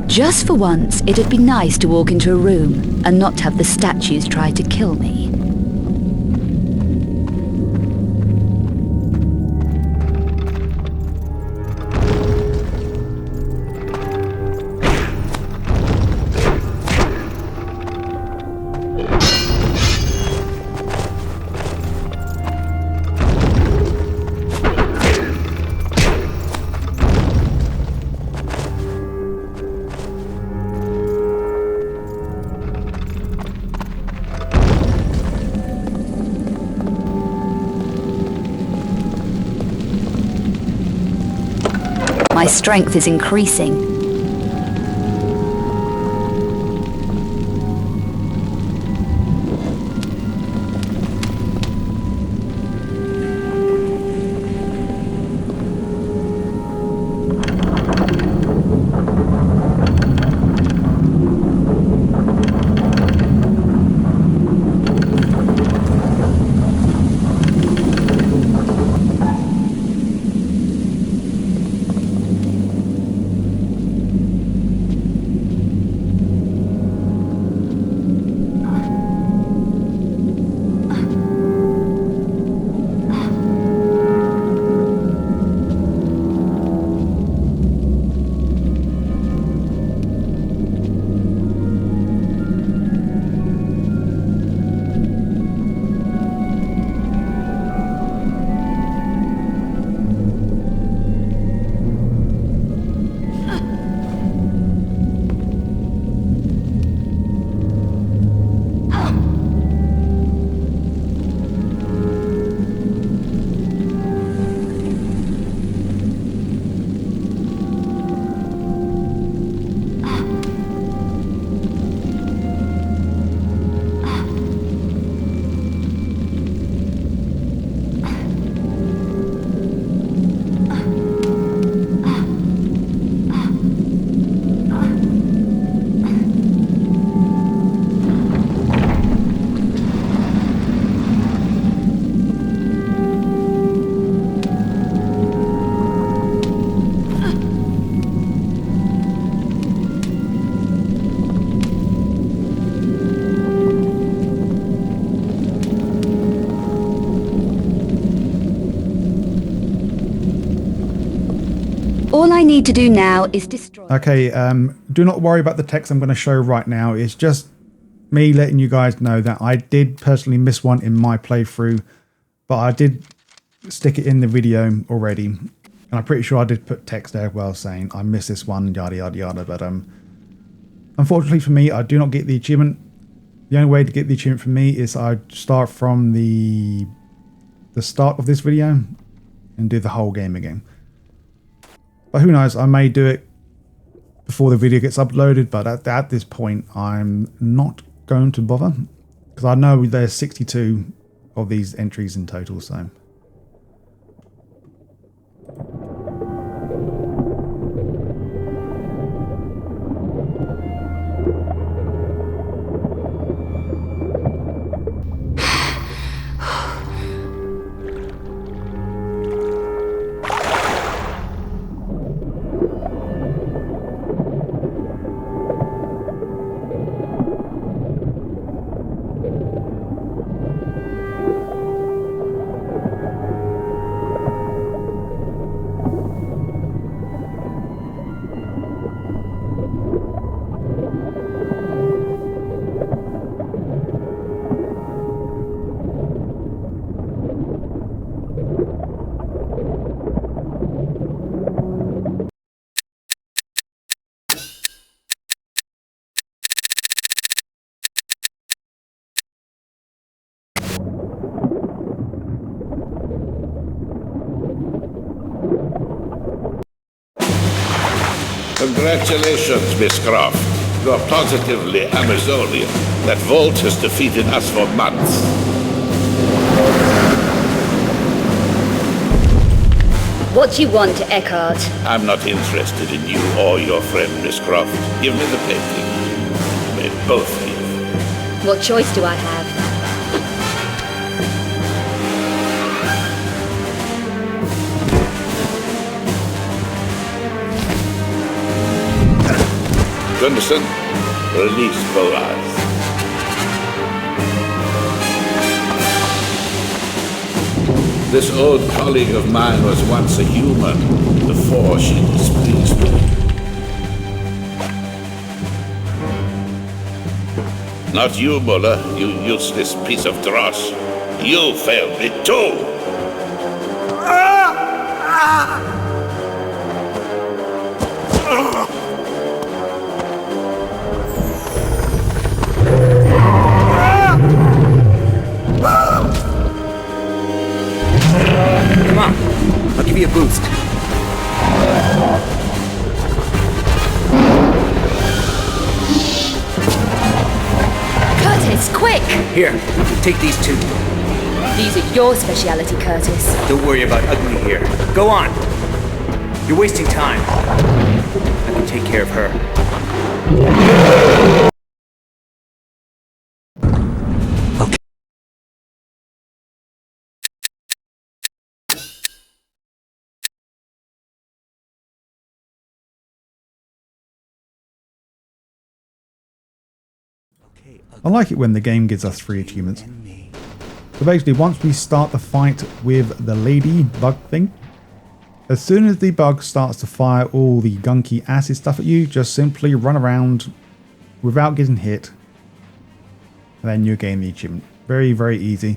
Just for once, it'd be nice to walk into a room and not have the statues try to kill me. My strength is increasing.
All I need to do now is destroy...
Okay, do not worry about the text I'm going to show right now. It's just me letting you guys know that I did personally miss one in my playthrough, but I did stick it in the video already. And I'm pretty sure I did put text there as well saying I missed this one, yada yada yada. But unfortunately for me, I do not get the achievement. The only way to get the achievement for me is I start from the start of this video and do the whole game again. But who knows, I may do it before the video gets uploaded, but at this point I'm not going to bother because I know there's 62 of these entries in total, so...
Congratulations, Miss Croft. You are positively Amazonian. That vault has defeated us for months.
What do you want, Eckhardt?
I'm not interested in you or your friend, Miss Croft. Give me the painting. May both leave.
What choice do I have?
Gunderson, release Boaz. This old colleague of mine was once a human before she displeased me. Not you, Muller, you useless piece of dross. You failed me too!
Come on, I'll give you a boost.
Curtis, quick!
Here, take these two.
These are your speciality, Curtis.
Don't worry about Ugly here. Go on. You're wasting time. I can take care of her. Okay.
I like it when the game gives us free achievements. So basically, once we start the fight with the lady bug thing, as soon as the bug starts to fire all the gunky acid stuff at you, just simply run around without getting hit, and then you gain the achievement. Very, very easy.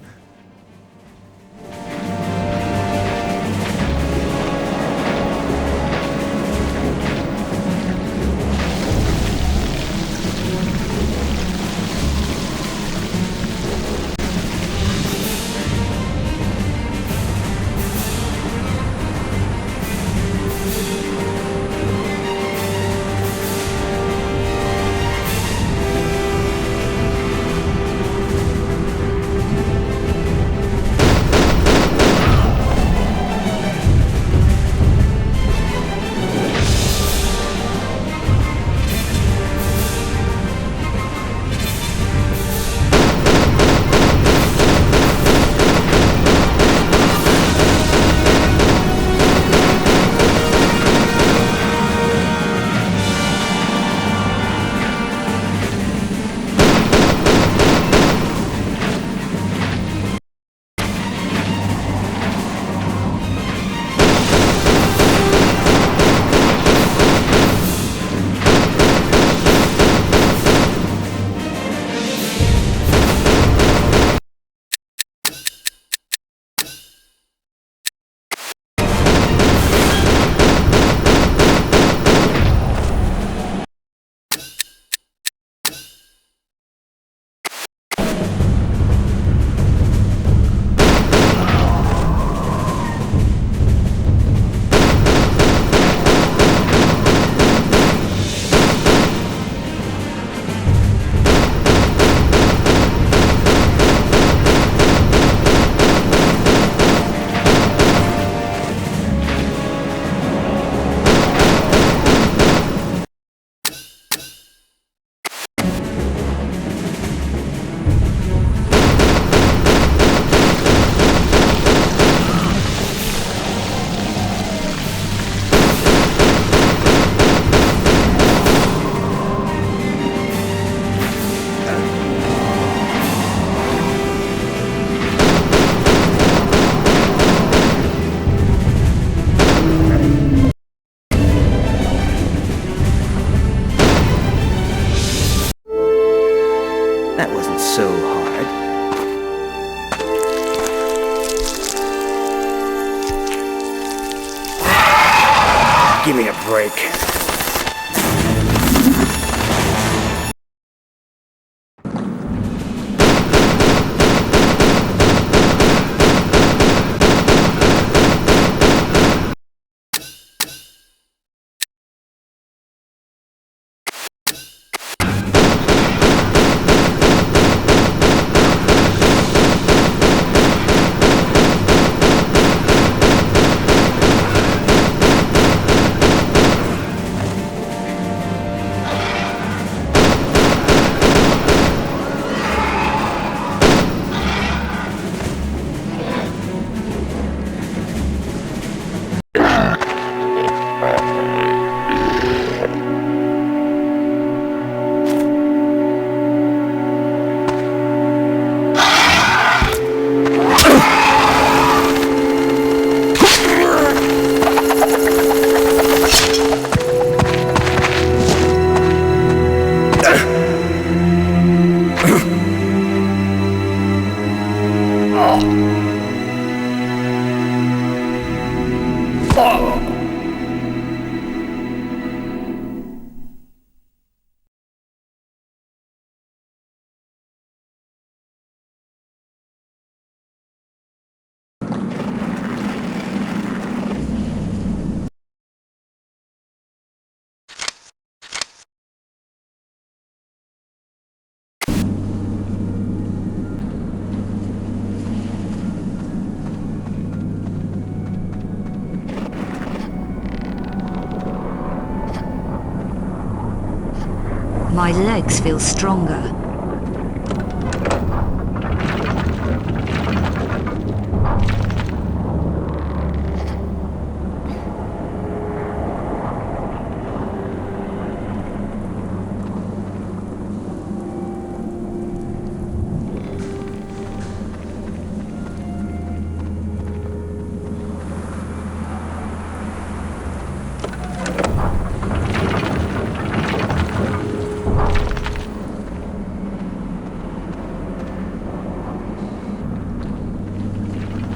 Give me a break.
My legs feel stronger.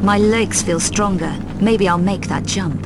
My legs feel stronger. Maybe I'll make that jump.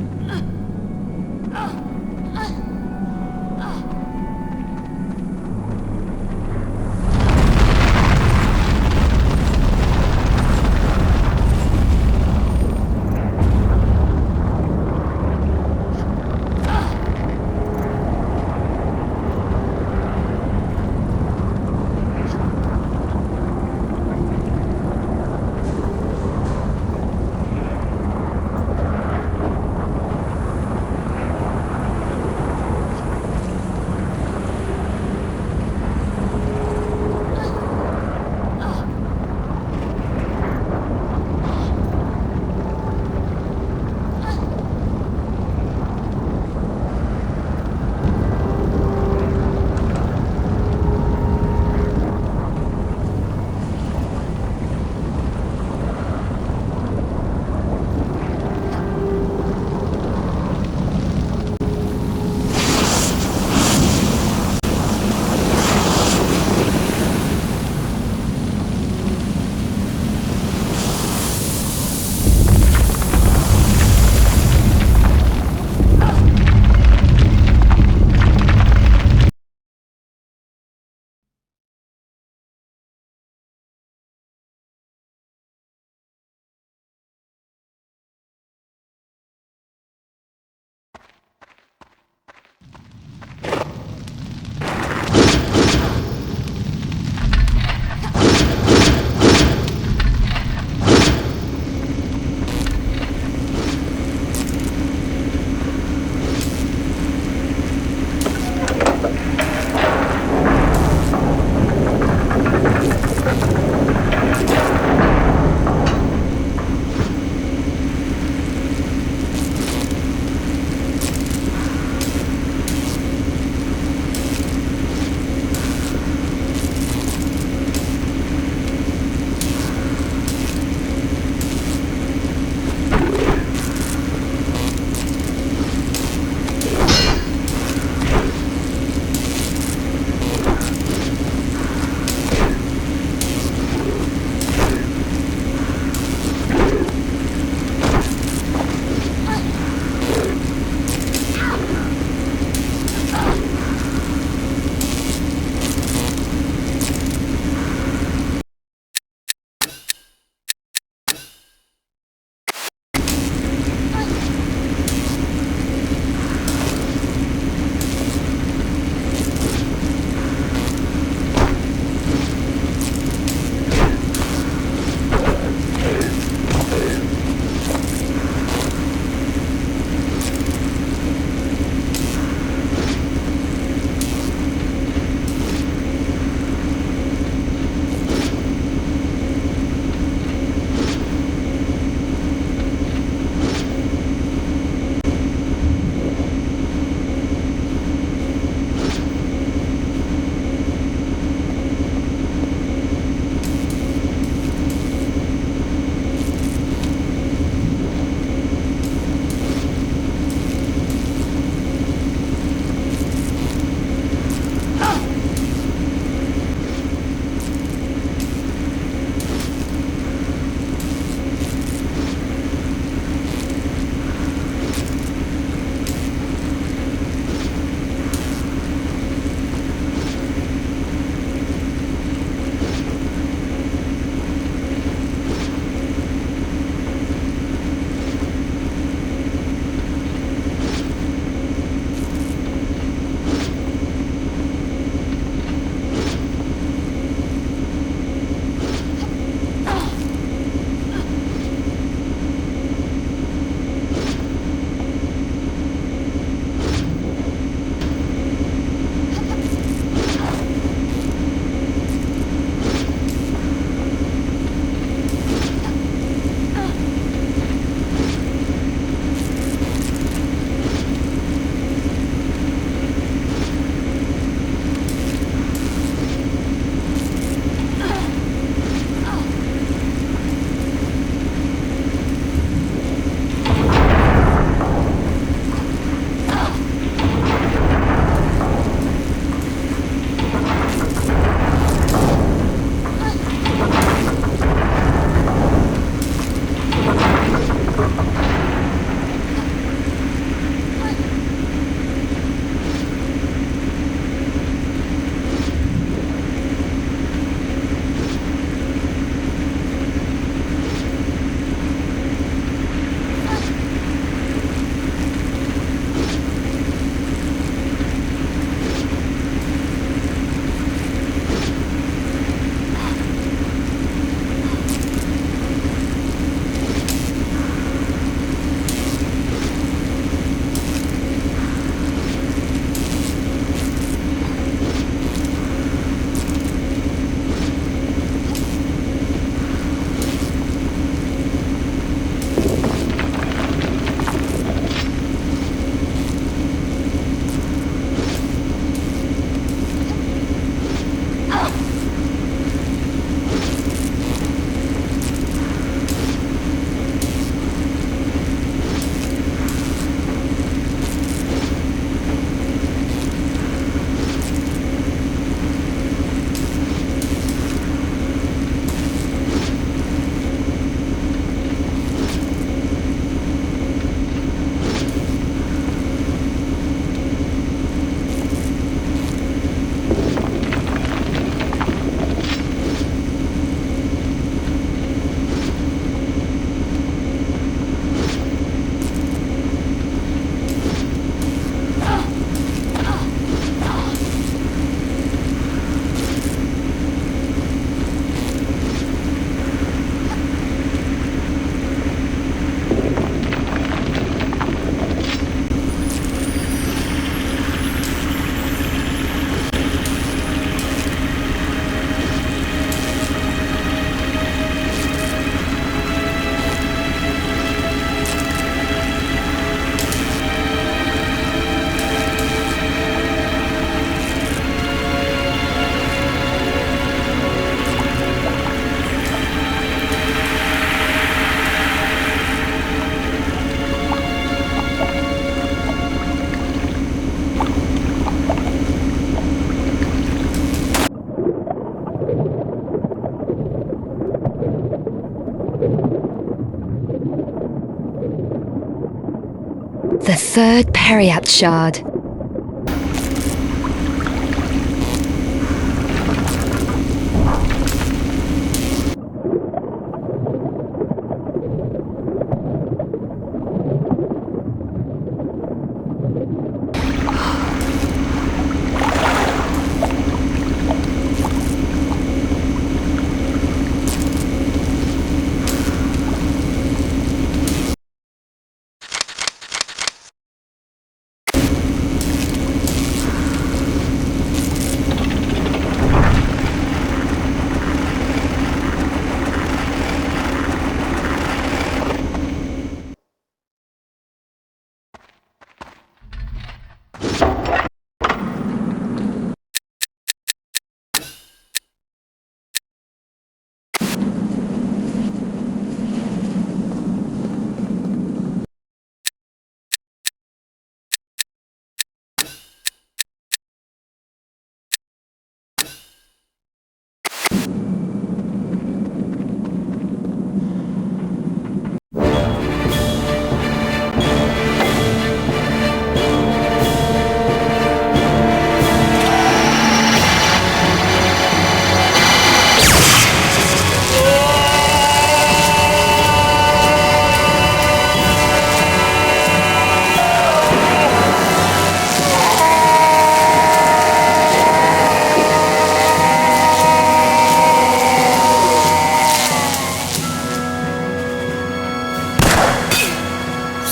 The third Periapt shard.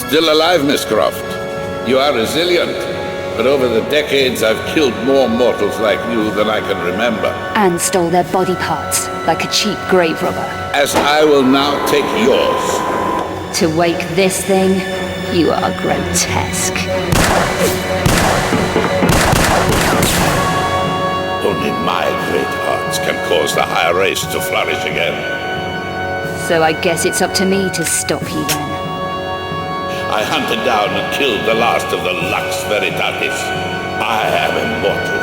Still alive, Miss Croft. You are resilient, but over the decades I've killed more mortals like you than I can remember.
And stole their body parts, like a cheap grave robber.
As I will now take yours.
To wake this thing, you are grotesque.
Only my great hearts can cause the higher race to flourish again.
So I guess it's up to me to stop you then.
I hunted down and killed the last of the Lux Veritatis. I am immortal.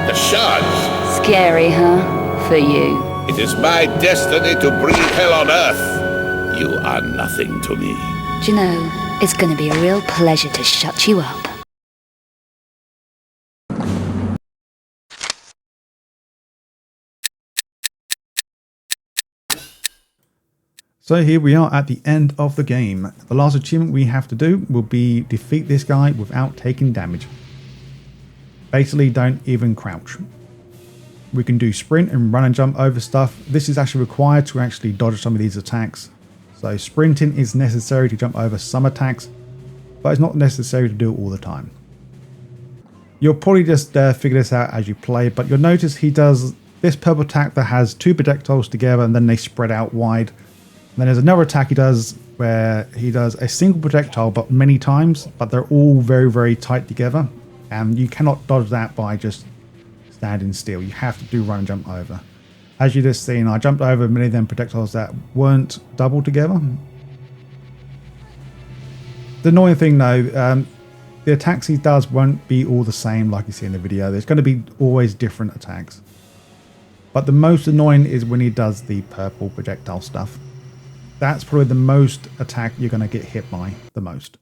The shards.
Scary, huh? For you.
It is my destiny to breathe hell on Earth. You are nothing to me.
Do you know, it's gonna be a real pleasure to shut you up.
So here we are at the end of the game. The last achievement we have to do will be defeat this guy without taking damage. Basically, don't even crouch. We can do sprint and run and jump over stuff. This is actually required to actually dodge some of these attacks. So sprinting is necessary to jump over some attacks, but it's not necessary to do it all the time. You'll probably just figure this out as you play, but you'll notice he does this purple attack that has two projectiles together and then they spread out wide. Then there's another attack he does where he does a single projectile but many times, but they're all very, very tight together. And you cannot dodge that by just standing still. You have to do run and jump over. As you just seen, I jumped over many of them projectiles that weren't doubled together. The annoying thing though, the attacks he does won't be all the same like you see in the video. There's going to be always different attacks. But the most annoying is when he does the purple projectile stuff. That's probably the most attack you're going to get hit by the most.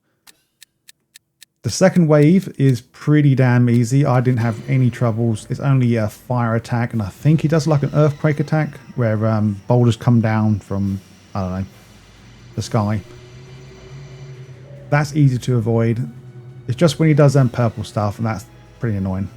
The second wave is pretty damn easy. I didn't have any troubles. It's only a fire attack, and I think he does like an earthquake attack where boulders come down from, I don't know, the sky. That's easy to avoid. It's just when he does purple stuff, and that's pretty annoying.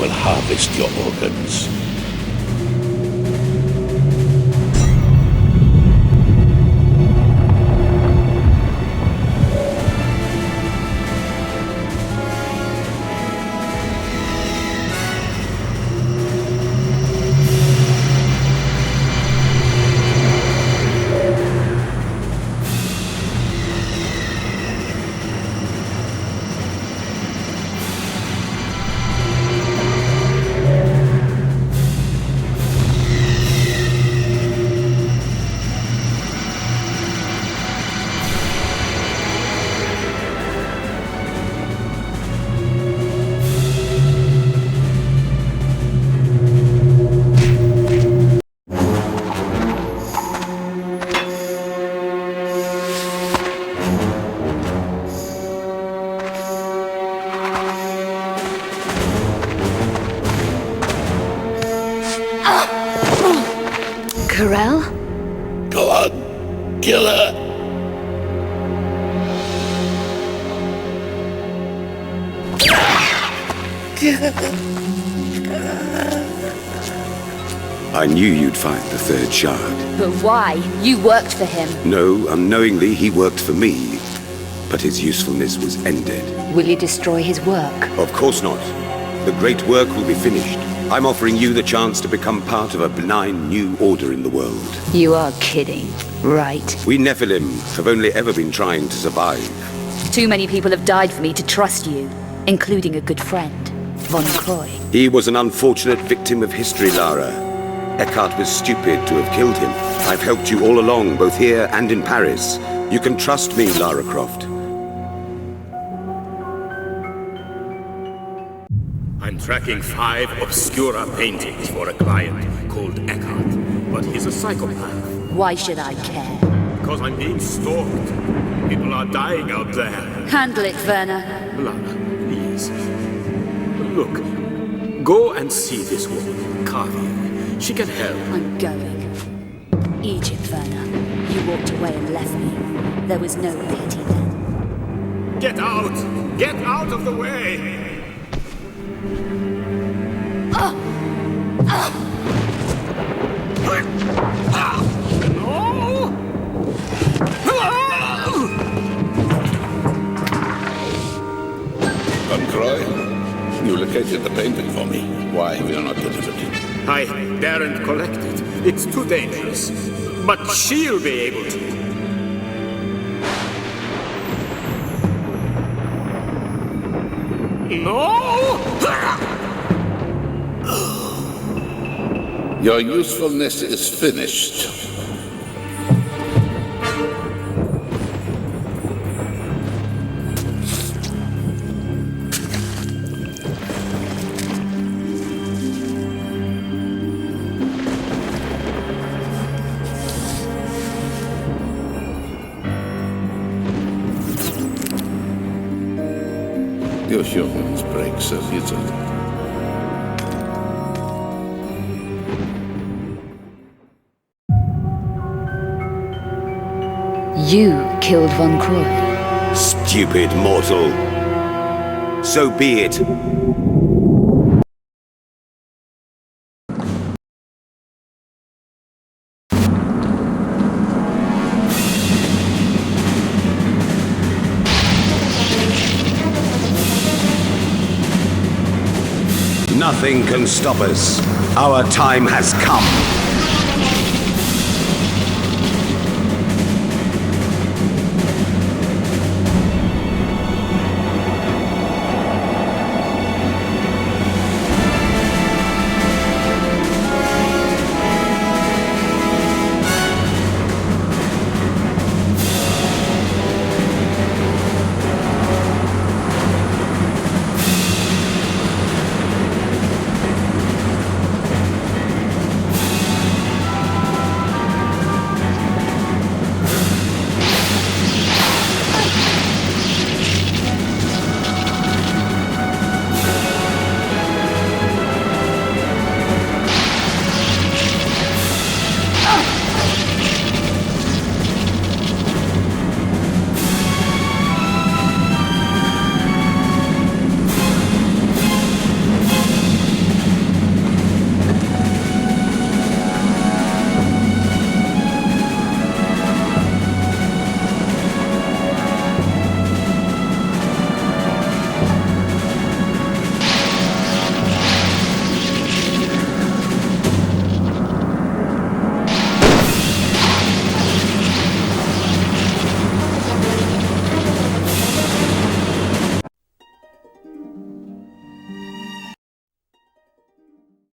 will harvest your organs. Go on, kill her!
I knew you'd find the third shard.
But why? You worked for him.
No, unknowingly he worked for me. But his usefulness was ended.
Will you destroy his work?
Of course not. The great work will be finished. I'm offering you the chance to become part of a benign new order in the world.
You are kidding, right?
We Nephilim have only ever been trying to survive.
Too many people have died for me to trust you, including a good friend, Von Croy.
He was an unfortunate victim of history, Lara. Eckhardt was stupid to have killed him. I've helped you all along, both here and in Paris. You can trust me, Lara Croft.
I'm tracking 5 Obscura paintings for a client called Eckhardt, but he's a psychopath.
Why should I care?
Because I'm being stalked. People are dying out there.
Handle it, Werner.
Lara, please. Look, go and see this woman, Carving. She can help.
I'm going. Egypt, Werner. You walked away and left me. There was no pity then.
Get out! Get out of the way!
Von Croy, you located the painting for me. Why have you not delivered it?
I daren't collect it. It's too dangerous. But she'll be able to. No!
Your usefulness is finished. Your humans break so easily.
You killed Von Croy.
Stupid mortal. So be it. Nothing can stop us. Our time has come.